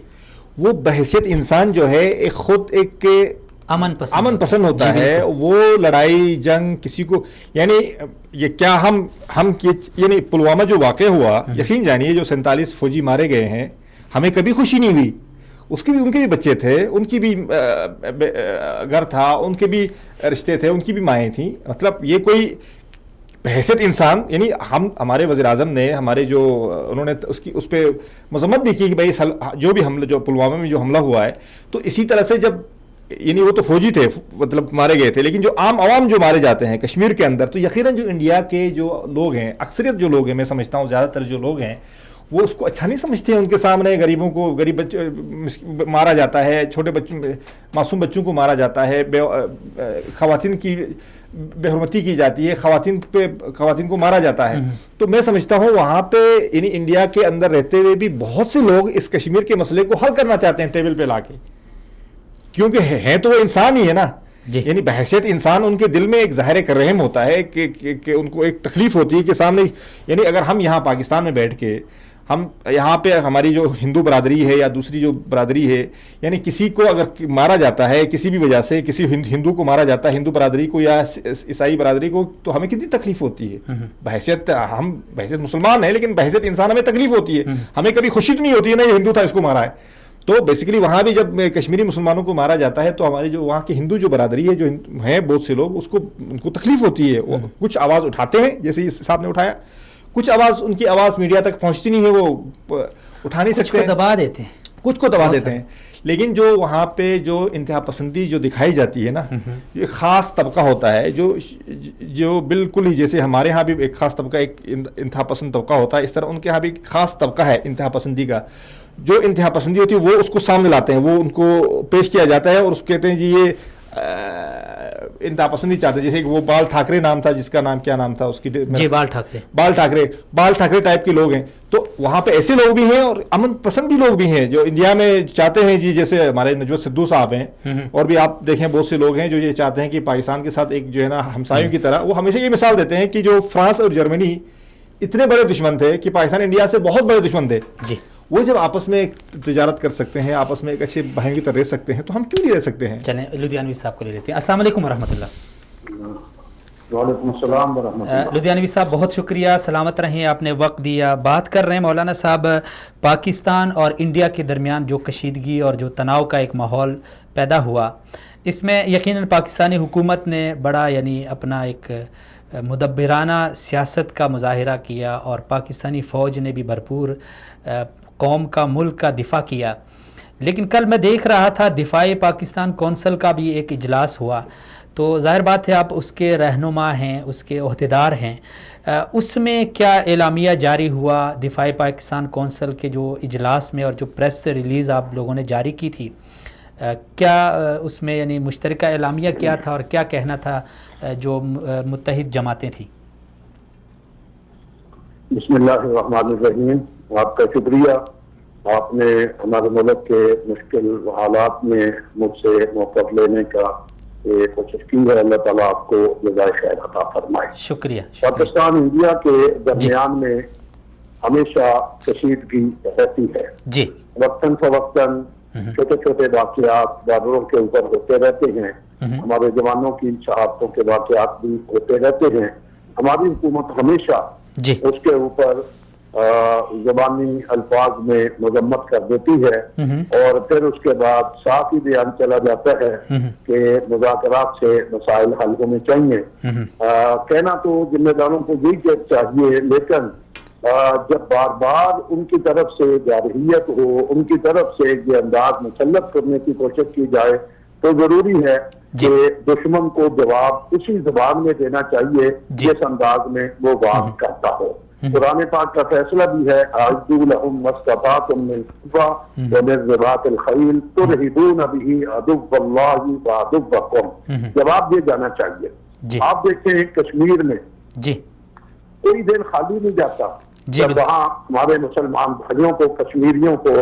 S2: وہ بحیثیت انسان جو ہے ایک امن پسند ہوتا ہے. وہ لڑائی جنگ کسی کو، یعنی یہ کیا ہم یعنی پلوامہ جو واقع ہوا، یقین جانیے جو 47 فوجی مارے گئے ہیں، ہمیں کبھی خوشی نہیں ہوئی. ان کے بھی بچے تھے، ان کی بھی گھر تھا، ان کے بھی رشتے تھے، ان کی بھی مائیں تھیں. مطلب یہ کوئی بحیثیت انسان، یعنی ہمارے وزیر اعظم نے انہوں نے اس پہ مذمت بھی کی کہ بھائی جو پلوامہ میں جو حملہ ہوا ہے، تو اسی طرح سے جب یعنی وہ تو فوجی تھے، مطلب مارے گئے تھے، لیکن جو عام عوام جو مارے جاتے ہیں کشمیر کے اندر، تو یقیناً جو انڈیا کے جو لوگ ہیں، اکثریت جو لوگ ہیں، میں سمجھتا ہوں زیادہ تر جو لوگ ہیں وہ اس کو اچھا نہیں سمجھتے ہیں. ان کے سامنے غریب مارا جاتا ہے، چھوٹے بچوں، معصوم بچوں کو مارا جاتا ہے، خواتین کی بے حرمتی کی جاتی ہے، خواتین کو مارا جاتا ہے. تو میں سمجھتا ہوں وہاں پہ یعنی انڈیا کے اندر رہتے ہوئے بھی بہت سے لوگ اس کشمیر کے مسئلے کو حل کرنا چاہتے ہیں ٹیبل پہ لا کے، کیونکہ ہیں تو وہ انسان ہی ہے نا. یعنی بحیثیت انسان ان کے دل میں ایک ظاہر ایک رحم ہوتا ہے کہ ان کو ایک تکلیف ہوتی ہے کہ سامنے، یعنی اگر ہم یہاں پاکستان میں بیٹھ کے ہم یہاں پہ ہماری جو ہندو برادری ہے یا دوسری جو برادری ہے، یعنی کسی کو اگر مارا جاتا ہے کسی بھی وجہ سے، کسی ہندو کو مارا جاتا ہے، ہندو برادری کو یا عیسائی برادری کو، تو ہمیں کتنی تکلیف ہوتی ہے. بحیثیت مسلمان ہیں لیکن بحیثیت انسان ہمیں تکلیف ہوتی ہے. ہمیں کبھی خوشی تو نہیں ہوتی ہے نا یہ ہندو تھا اس کو مارا ہے. تو بیسیکلی وہاں بھی جب کشمیری مسلمانوں کو مارا جاتا ہے تو ہماری جو وہاں کی ہندو جو برادری ہے، جو ہیں بہت سے لوگ، ان کو تکلیف ہوتی ہے. وہ کچھ آواز اٹھاتے ہیں جیسے اس صاحب نے اٹھایا، کچھ ان کی آواز میڈیا تک پہنچتی نہیں ہے، وہ اٹھا نہیں سکتے، کچھ کو دبا دیتے ہیں. لیکن جو وہاں پہ جو انتہا پسندی جو دکھائی جاتی ہے نا، ایک خاص طبقہ ہوتا ہے جو بالکل ہی جیسے ہمارے ہاں بھی ایک خاص طبقہ، ایک انتہا پسند طبقہ ہوتا ہے، اس طرح ان کے ہاں بھی ایک خاص طبقہ ہے انتہا پسندی کا. جو انتہا پسندی ہوتی ہے وہ اس کو سامنے لاتے ہیں، وہ ان کو پیش کیا جاتا ہے اور اس کو کہتے ہیں جی یہ انتہا پسندی چاہتے ہیں. جیسے کہ وہ بال ٹھاکرے نام تھا، جس کا نام کیا نام تھا اس کی، بال ٹھاکرے ٹائپ کے لوگ ہیں. تو وہاں پہ ایسے لوگ بھی ہیں اور امن پسند بھی لوگ بھی ہیں جو انڈیا میں چاہتے ہیں جی، جیسے ہمارے نجوت سدھو صاحب ہیں، اور بھی آپ دیکھیں بہت سے لوگ ہیں جو یہ چاہتے ہیں کہ پاکستان کے ساتھ ایک جو ہے نا ہمسایوں کی طرح. وہ ہمیشہ یہ مثال دیتے ہیں کہ جو فرانس اور جرمنی اتنے بڑے دشمن تھے کہ پاکستان انڈیا سے بہت بڑے دشمن تھے، وہ جب آپس میں تجارت کر سکتے ہیں، آپس میں ایک اچھے بھائیوں کی طرح رہ سکتے ہیں، تو ہم کیوں نہیں رہ سکتے ہیں.
S1: چلیں لدھیانوی صاحب کو لے لیتے ہیں. السلام علیکم ورحمۃ اللہ.
S3: وعلیکم السلام ورحمۃ اللہ.
S1: لدھیانوی صاحب بہت شکریہ، سلامت رہیں، آپ نے وقت دیا. بات کر رہے ہیں مولانا صاحب پاکستان اور انڈیا کے درمیان جو کشیدگی اور جو تناؤ کا ایک ماحول پیدا ہوا، اس میں یقیناً پاکستانی حکومت نے بڑا یعنی اپنا ایک مدبرانہ سیاست کا مظاہرہ کیا، اور پاکستانی فوج نے بھی بھرپور قوم کا، ملک کا دفاع کیا. لیکن کل میں دیکھ رہا تھا دفاع پاکستان کونسل کا بھی ایک اجلاس ہوا، تو ظاہر بات ہے آپ اس کے رہنما ہیں، اس کے عہدیدار ہیں. اس میں کیا اعلامیہ جاری ہوا دفاع پاکستان کونسل کے جو اجلاس میں، اور جو پریس ریلیز آپ لوگوں نے جاری کی تھی، کیا اس میں یعنی مشترکہ اعلامیہ کیا تھا اور کیا کہنا تھا جو متحد جماعتیں تھیں؟
S3: بسم اللہ الرحمن الرحیم. آپ کا شکریہ
S6: آپ نے ہمارے ملک کے مشکل حالات میں مجھ سے موقف لینے کا کوشش کی ہے. اللہ تعالیٰ آپ کو جزائے خیر عطا فرمائے.
S1: شکریہ.
S6: پاکستان انڈیا کے درمیان میں ہمیشہ کشیدگی رہتی ہے
S1: جی.
S6: وقتاً فوقتاً چھوٹے چھوٹے واقعات بارڈروں کے اوپر ہوتے رہتے ہیں. ہمارے جوانوں کی شہادتوں کے واقعات بھی ہوتے رہتے ہیں. ہماری حکومت ہمیشہ اس کے اوپر زبانی الفاظ میں مذمت کر دیتی ہے اور پھر اس کے بعد صاف ہی بیان چلا جاتا ہے کہ مذاکرات سے مسائل حل ہونے چاہیے. کہنا تو ذمہ داروں کو یہی چاہیے، لیکن جب بار بار ان کی طرف سے جارحیت ہو، ان کی طرف سے یہ انداز مسلط کرنے کی کوشش کی جائے تو ضروری ہے کہ دشمن کو جواب اسی زبان میں دینا چاہیے جس انداز میں وہ بات کرتا ہو. قرآن پاک کا فیصلہ بھی ہے اعدوا لهم ما استطعتم من قوة ومن رباط الخيل ترهبون به عدو الله وعدوكم. جواب یہ جانا چاہیے. آپ دیکھیں کشمیر میں کوئی دن خالی نہیں جاتا جب وہاں ہمارے مسلمان بھائیوں کو، کشمیریوں کو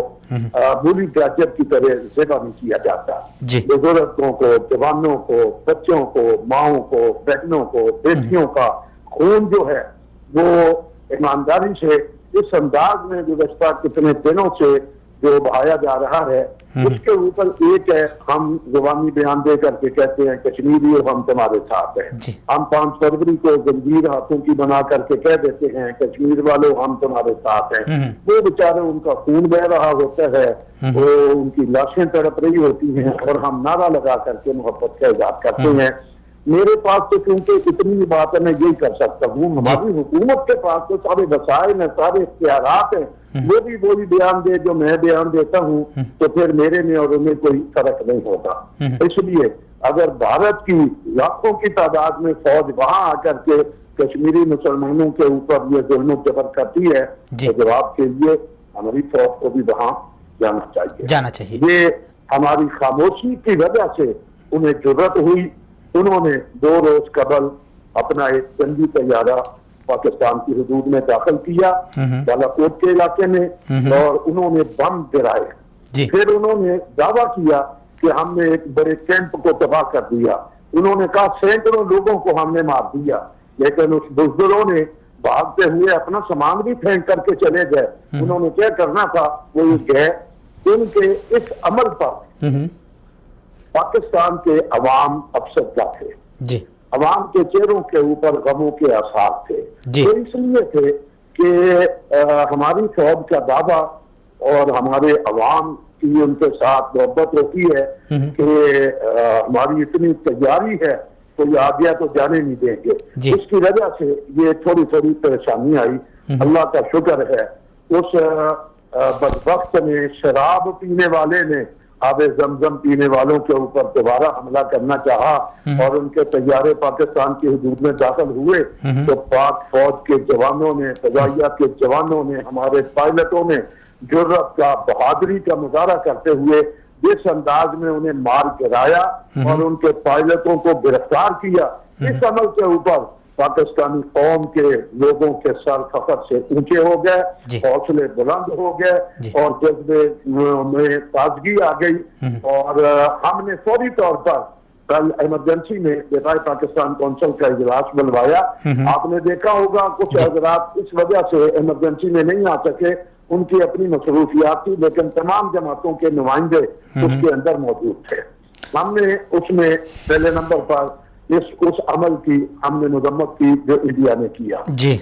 S6: بولی گاجر کی طرح ذبح نہیں کیا جاتا. بزرگوں کو، جوانوں کو، بچوں کو، ماؤں کو، بہنوں کو، بیٹیوں کا خون جو ہے وہ ایمانداری سے اس انداز میں گزشتہ کتنے دنوں سے جو بہایا جا رہا ہے اس کے اوپر ایک ہے ہم زبانی بیان دے کر کے کہتے ہیں کشمیری ہم تمہارے ساتھ ہیں. ہم 5 فروری کو زنجیر ہاتھوں کی بنا کر کے کہہ دیتے ہیں کشمیر والوں ہم تمہارے ساتھ ہیں. وہ بیچارے ان کا خون بہ رہا ہوتا ہے، وہ ان کی لاشیں تڑپ رہی ہوتی ہیں اور ہم نعرہ لگا کر کے محبت کا اظہار کرتے ہیں. میرے پاس تو کیونکہ اتنی بات ہے میں یہی کر سکتا ہوں. ہماری حکومت کے پاس تو سارے وسائل ہیں، سارے اختیارات ہیں. وہ بھی وہی بیان دے جو میں بیان دیتا ہوں تو پھر میرے میں اور انہیں کوئی فرق نہیں ہوتا. اس لیے اگر بھارت کی لاکھوں کی تعداد میں فوج وہاں آ کر کے کشمیری مسلمانوں کے اوپر یہ ظلم و جبر کرتی ہے تو جواب کے لیے ہماری فوج کو بھی وہاں جانا چاہیے. یہ ہماری خاموشی کی وجہ سے انہیں جرأت ہوئی. انہوں نے 2 روز قبل اپنا ایک جنگی طیارہ پاکستان کی حدود میں داخل کیا بالاکوٹ کے علاقے میں اور انہوں نے بم گرائے. پھر انہوں نے دعویٰ کیا کہ ہم نے ایک بڑے کیمپ کو تباہ کر دیا. انہوں نے کہا سینکڑوں لوگوں کو ہم نے مار دیا، لیکن اس بزدلوں نے بھاگتے ہوئے اپنا سامان بھی پھینک کر کے چلے گئے. انہوں نے کیا کرنا تھا وہ یہ گئے. ان کے اس عمل پر پاکستان کے عوام افسردہ تھے. عوام کے چہروں کے اوپر غموں کے آثار تھے. وہ اس لیے تھے کہ ہماری فوج کا دعویٰ اور ہمارے عوام کی ان کے ساتھ محبت ہوتی ہے کہ ہماری اتنی تیاری ہے کوئی آ گیا تو جانے نہیں دیں گے. اس کی وجہ سے یہ تھوڑی تھوڑی پریشانی آئی. اللہ کا شکر ہے اس بدبخت نے، شراب پینے والے نے آب زمزم پینے والوں کے اوپر دوبارہ حملہ کرنا چاہا اور ان کے طیارے پاکستان کی حدود میں داخل ہوئے تو پاک فوج کے جوانوں نے، فضائیہ کے جوانوں نے، ہمارے پائلٹوں نے جرأت کا، بہادری کا مظاہرہ کرتے ہوئے جس انداز میں انہیں مار گرایا اور ان کے پائلٹوں کو گرفتار کیا. اس عمل کے اوپر پاکستانی قوم کے لوگوں کے سر فخر سے اونچے ہو گئے، حوصلے بلند ہو گئے اور جذبے میں تازگی آ گئی. اور ہم نے فوری طور پر کل ایمرجنسی میں دفاع پاکستان کونسل کا اجلاس بلوایا. آپ نے دیکھا ہوگا کچھ حضرات اس وجہ سے ایمرجنسی میں نہیں آ سکے، ان کی اپنی مصروفیات تھی، لیکن تمام جماعتوں کے نمائندے اس کے اندر موجود تھے. ہم نے اس میں پہلے نمبر پر اس عمل کی ہم نے مذمت کی جو انڈیا نے کیا.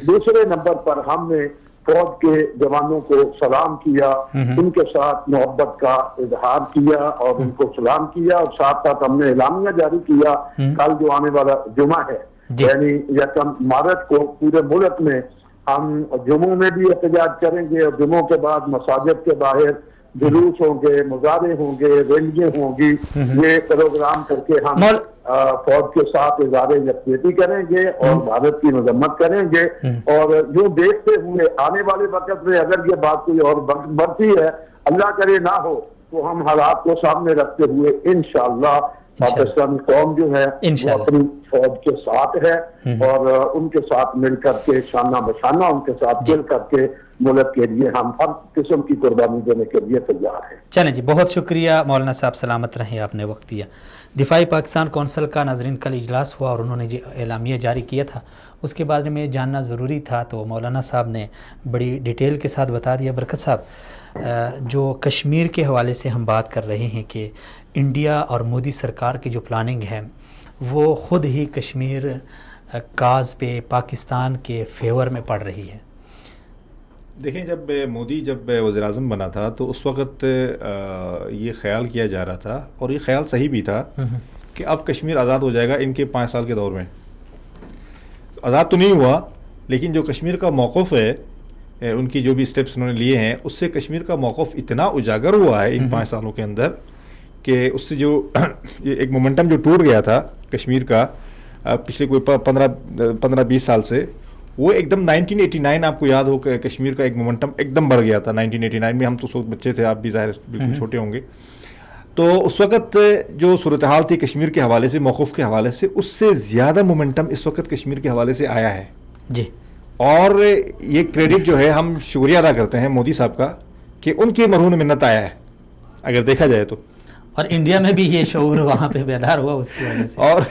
S6: دوسرے نمبر پر ہم نے فوج کے جوانوں کو سلام کیا، ان کے ساتھ محبت کا اظہار کیا اور ان کو سلام کیا اور ساتھ ساتھ ہم نے اعلامیہ جاری کیا. کل جو آنے والا جمعہ ہے یعنی 1 مارچ کو پورے ملک میں ہم جمعوں میں بھی احتجاج کریں گے اور جمعوں کے بعد مساجد کے باہر جلوس ہوں گے، مظاہرے ہوں گے، ریلیاں ہوں گی. یہ پروگرام کر کے ہم فوج کے ساتھ اظہار یکجہتی کریں گے اور بھارت کی مذمت کریں گے. اور یوں دیکھتے ہوئے آنے والے وقت میں اگر یہ بات کوئی اور بڑھتی ہے، اللہ کرے نہ ہو، تو ہم حالات کو سامنے رکھتے ہوئے انشاءاللہ پاکستانی قوم جو ہے وہ اپنی فوج کے ساتھ ہے اور ان کے ساتھ مل کر کے شانہ بشانہ ان کے ساتھ مل کر کے ملک کے لیے ہم ہر قسم کی قربانی دینے کے لیے تیار ہیں.
S1: چلیں جی، بہت شکریہ مولانا صاحب، سلامت رہیں، آپ نے وقت دیا. دفاعی پاکستان کونسل کا ناظرین کل اجلاس ہوا اور انہوں نے اعلامیہ جاری کیا تھا، اس کے بارے میں جاننا ضروری تھا تو مولانا صاحب نے بڑی ڈیٹیل کے ساتھ بتا دیا. برکت صاحب، جو کشمیر کے حوالے سے ہم بات کر رہے ہیں کہ انڈیا اور مودی سرکار کی جو پلاننگ ہے وہ خود ہی کشمیر کاز پہ پاکستان کے فیور میں پڑ رہی ہے.
S2: دیکھیں، جب مودی وزیر اعظم بنا تھا تو اس وقت یہ خیال کیا جا رہا تھا اور یہ خیال صحیح بھی تھا کہ اب کشمیر آزاد ہو جائے گا ان کے 5 سال کے دور میں. آزاد تو نہیں ہوا، لیکن جو کشمیر کا موقف ہے، ان کی جو بھی سٹیپس انہوں نے لیے ہیں، اس سے کشمیر کا موقف اتنا اجاگر ہوا ہے ان 5 سالوں کے اندر کہ اس سے جو ایک مومنٹم جو ٹوٹ گیا تھا کشمیر کا پچھلے کوئی 15-20 سال سے، وہ ایک دم 1989 آپ کو یاد ہو کہ کشمیر کا ایک مومنٹم ایک دم بڑھ گیا تھا. 1989 میں ہم تو اس وقت بچے تھے، آپ بھی ظاہر بالکل چھوٹے ہوں گے. تو اس وقت جو صورتحال تھی کشمیر کے حوالے سے، موقف کے حوالے سے، اس سے زیادہ مومنٹم اس وقت کشمیر کے حوالے سے آیا ہے
S1: جی.
S2: اور یہ کریڈٹ جو ہے ہم شکریہ ادا کرتے ہیں مودی صاحب کا کہ ان کی مرہون منت آیا ہے اگر دیکھا جائے تو.
S1: اور انڈیا میں بھی یہ شعور وہاں پہ بیدار ہوا اس کی وجہ سے.
S2: اور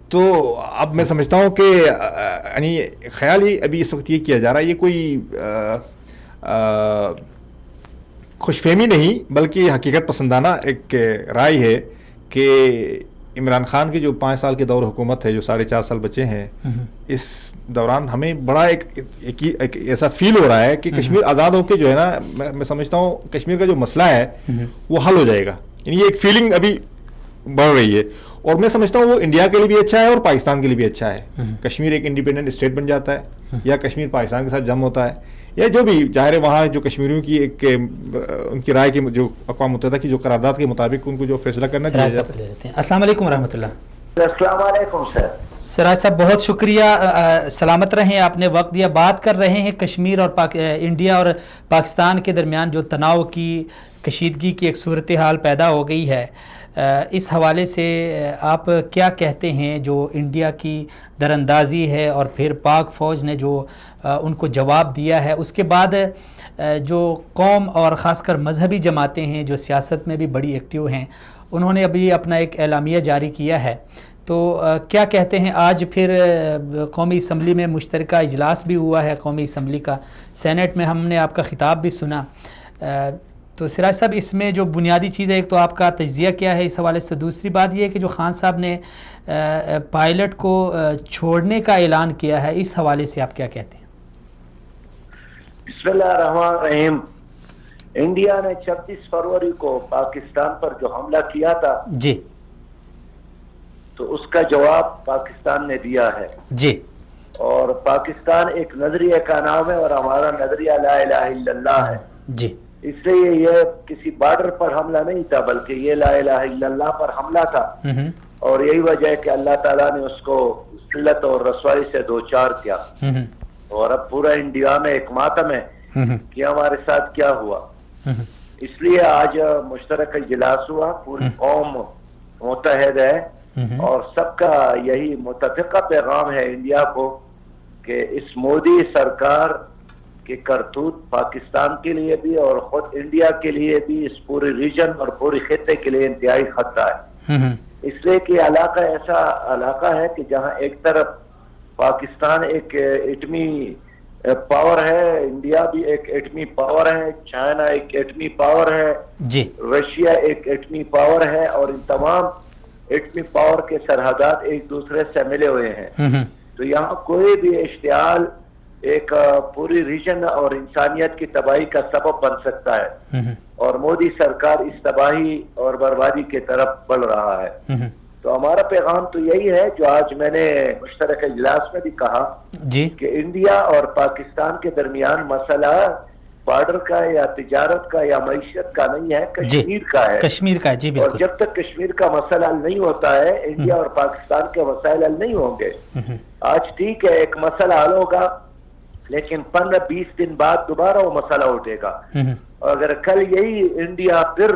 S2: تو اب میں سمجھتا ہوں کہ یعنی خیال ہی ابھی اس وقت یہ کیا جا رہا ہے، یہ کوئی خوش فہمی نہیں بلکہ حقیقت پسندانہ ایک رائے ہے کہ عمران خان کی جو 5 سال کے دور حکومت ہے، جو 4.5 سال بچے ہیں، اس دوران ہمیں بڑا ایک ایسا فیل ہو رہا ہے کہ کشمیر آزاد ہو کے جو ہے نا، میں سمجھتا ہوں کشمیر کا جو مسئلہ ہے وہ حل ہو جائے گا. یعنی یہ ایک فیلنگ ابھی بڑھ رہی ہے اور میں سمجھتا ہوں وہ انڈیا کے لیے بھی اچھا ہے اور پاکستان کے لیے بھی اچھا ہے. کشمیر ایک انڈیپینڈنٹ اسٹیٹ بن جاتا ہے، یا کشمیر پاکستان کے ساتھ جم ہوتا ہے، یا جو بھی ظاہر ہے وہاں جو کشمیریوں کی ایک ان کی رائے کی جو اقوام متحدہ کی جو قرارداد کے مطابق ان کو جو فیصلہ کرنا چاہیے.
S1: السلام علیکم ورحمۃ اللہ.
S3: السلام علیکم سر.
S1: سراج صاحب بہت شکریہ، سلامت رہیں، آپ نے وقت دیا. بات کر رہے ہیں کشمیر اور انڈیا اور پاکستان کے درمیان جو تناؤ کی، کشیدگی کی ایک صورتحال پیدا ہو گئی ہے، اس حوالے سے آپ کیا کہتے ہیں؟ جو انڈیا کی دراندازی ہے اور پھر پاک فوج نے جو ان کو جواب دیا ہے، اس کے بعد جو قوم اور خاص کر مذہبی جماعتیں ہیں جو سیاست میں بھی بڑی ایکٹیو ہیں، انہوں نے ابھی اپنا ایک اعلامیہ جاری کیا ہے، تو کیا کہتے ہیں؟ آج پھر قومی اسمبلی میں مشترکہ اجلاس بھی ہوا ہے قومی اسمبلی کا، سینٹ میں ہم نے آپ کا خطاب بھی سنا. تو سراج صاحب اس میں جو بنیادی چیز ہے، ایک تو آپ کا تجزیہ کیا ہے اس حوالے سے، دوسری بات یہ ہے کہ جو خان صاحب نے پائلٹ کو چھوڑنے کا اعلان کیا ہے، اس حوالے سے آپ کیا کہتے ہیں؟
S3: بسم اللہ الرحمن الرحیم. انڈیا نے 26 فروری کو پاکستان پر جو حملہ کیا تھا
S1: جی،
S3: تو اس کا جواب پاکستان نے دیا ہے
S1: جی.
S3: اور پاکستان ایک نظریے کا نام ہے اور ہمارا نظریہ لا الہ الا اللہ ہے
S1: جی.
S3: اس لیے یہ کسی بارڈر پر حملہ نہیں تھا بلکہ یہ لا الہ الا اللہ پر حملہ تھا. اور یہی وجہ ہے کہ اللہ تعالیٰ نے اس کو ذلت اور رسوائی سے دوچار کیا. اور اب پورا انڈیا میں ایک ماتم ہے کہ ہمارے ساتھ کیا ہوا. اس لیے آج مشترکہ اجلاس ہوا، پوری قوم متحد ہے اور سب کا یہی متفقہ پیغام ہے انڈیا کو کہ اس مودی سرکار کے کرتوت پاکستان کے لیے بھی اور خود انڈیا کے لیے بھی، اس پورے ریجن اور پورے خطے کے لیے انتہائی خطرہ ہے. اس لیے کہ علاقہ ایسا علاقہ ہے کہ جہاں ایک طرف پاکستان ایک ایٹمی پاور ہے، انڈیا بھی ایک ایٹمی پاور ہے، چائنا ایک ایٹمی پاور ہے
S1: جی،
S3: رشیا ایک ایٹمی پاور ہے، اور ان تمام ایٹمی پاور کے سرحدات ایک دوسرے سے ملے ہوئے ہیں. تو یہاں کوئی بھی اشتعال ایک پوری ریجن اور انسانیت کی تباہی کا سبب بن سکتا ہے، اور مودی سرکار اس تباہی اور بربادی کی طرف بڑھ رہا ہے. تو ہمارا پیغام تو یہی ہے جو آج میں نے مشترکہ اجلاس میں بھی کہا
S1: جی
S3: کہ انڈیا اور پاکستان کے درمیان مسئلہ بارڈر کا یا تجارت کا یا معیشت کا نہیں ہے، کشمیر کا ہے.
S1: کشمیر کا جی بالکل.
S3: اور جب تک کشمیر کا مسئلہ حل نہیں ہوتا ہے انڈیا اور پاکستان کے مسائل حل نہیں ہوں گے. آج ٹھیک ہے ایک مسئلہ حل ہوگا لیکن 15-20 دن بعد دوبارہ وہ مسئلہ اٹھے گا. اور اگر کل یہی انڈیا پھر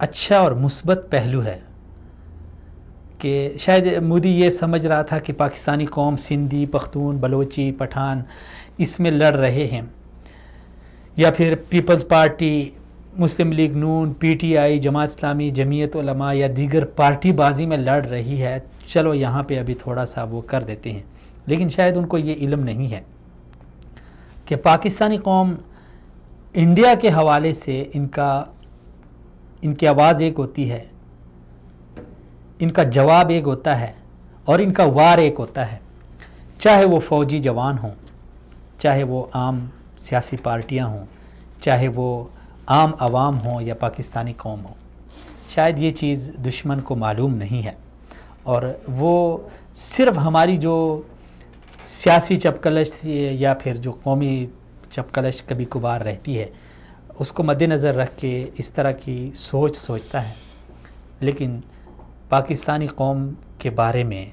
S1: اچھا اور مثبت پہلو ہے کہ شاید مودی یہ سمجھ رہا تھا کہ پاکستانی قوم سندھی، پختون، بلوچی، پٹھان اس میں لڑ رہے ہیں، یا پھر پیپلز پارٹی، مسلم لیگ نون، پی ٹی آئی، جماعت اسلامی، جمعیت علماء یا دیگر پارٹی بازی میں لڑ رہی ہے، چلو یہاں پہ ابھی تھوڑا سا وہ کر دیتے ہیں. لیکن شاید ان کو یہ علم نہیں ہے کہ پاکستانی قوم انڈیا کے حوالے سے ان کی آواز ایک ہوتی ہے، ان کا جواب ایک ہوتا ہے، اور ان کا وار ایک ہوتا ہے. چاہے وہ فوجی جوان ہوں، چاہے وہ عام سیاسی پارٹیاں ہوں، چاہے وہ عام عوام ہوں یا پاکستانی قوم ہو. شاید یہ چیز دشمن کو معلوم نہیں ہے، اور وہ صرف ہماری جو سیاسی چپکلش یا پھر جو قومی چپکلش کبھی کبھار رہتی ہے اس کو مد نظر رکھ کے اس طرح کی سوچتا ہے. لیکن پاکستانی قوم کے بارے میں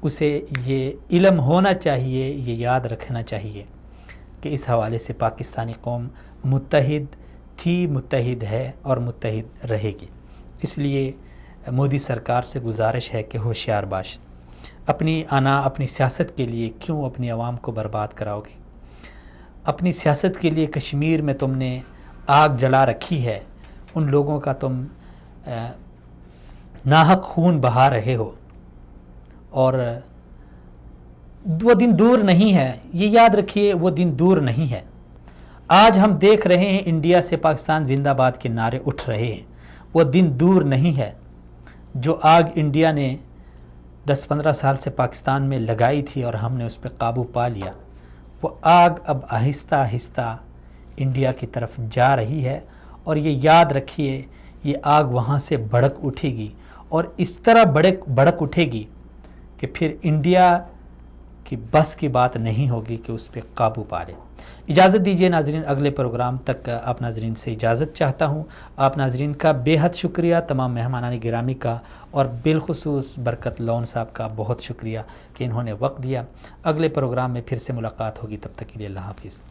S1: اسے یہ علم ہونا چاہیے، یہ یاد رکھنا چاہیے کہ اس حوالے سے پاکستانی قوم متحد تھی، متحد ہے اور متحد رہے گی. اس لیے مودی سرکار سے گزارش ہے کہ ہوشیار باش، اپنی سیاست کے لیے کیوں اپنی عوام کو برباد کراؤ گے؟ اپنی سیاست کے لیے کشمیر میں تم نے آگ جلا رکھی ہے، ان لوگوں کا تم ناحق خون بہا رہے ہو، اور وہ دن دور نہیں ہے، یہ یاد رکھیے وہ دن دور نہیں ہے. آج ہم دیکھ رہے ہیں انڈیا سے پاکستان زندہ باد کے نعرے اٹھ رہے ہیں، وہ دن دور نہیں ہے. جو آگ انڈیا نے 10-15 سال سے پاکستان میں لگائی تھی اور ہم نے اس پہ قابو پا لیا، وہ آگ اب آہستہ آہستہ انڈیا کی طرف جا رہی ہے. اور یہ یاد رکھیے یہ آگ وہاں سے بھڑک اٹھے گی، اور اس طرح بھڑک اٹھے گی کہ پھر انڈیا کی بس کی بات نہیں ہوگی کہ اس پہ قابو پا لے. اجازت دیجیے ناظرین، اگلے پروگرام تک آپ ناظرین سے اجازت چاہتا ہوں. آپ ناظرین کا بے حد شکریہ، تمام مہمانان گرامی کا، اور بالخصوص برکت لون صاحب کا بہت شکریہ کہ انہوں نے وقت دیا. اگلے پروگرام میں پھر سے ملاقات ہوگی، تب تک کے لیے اللہ حافظ.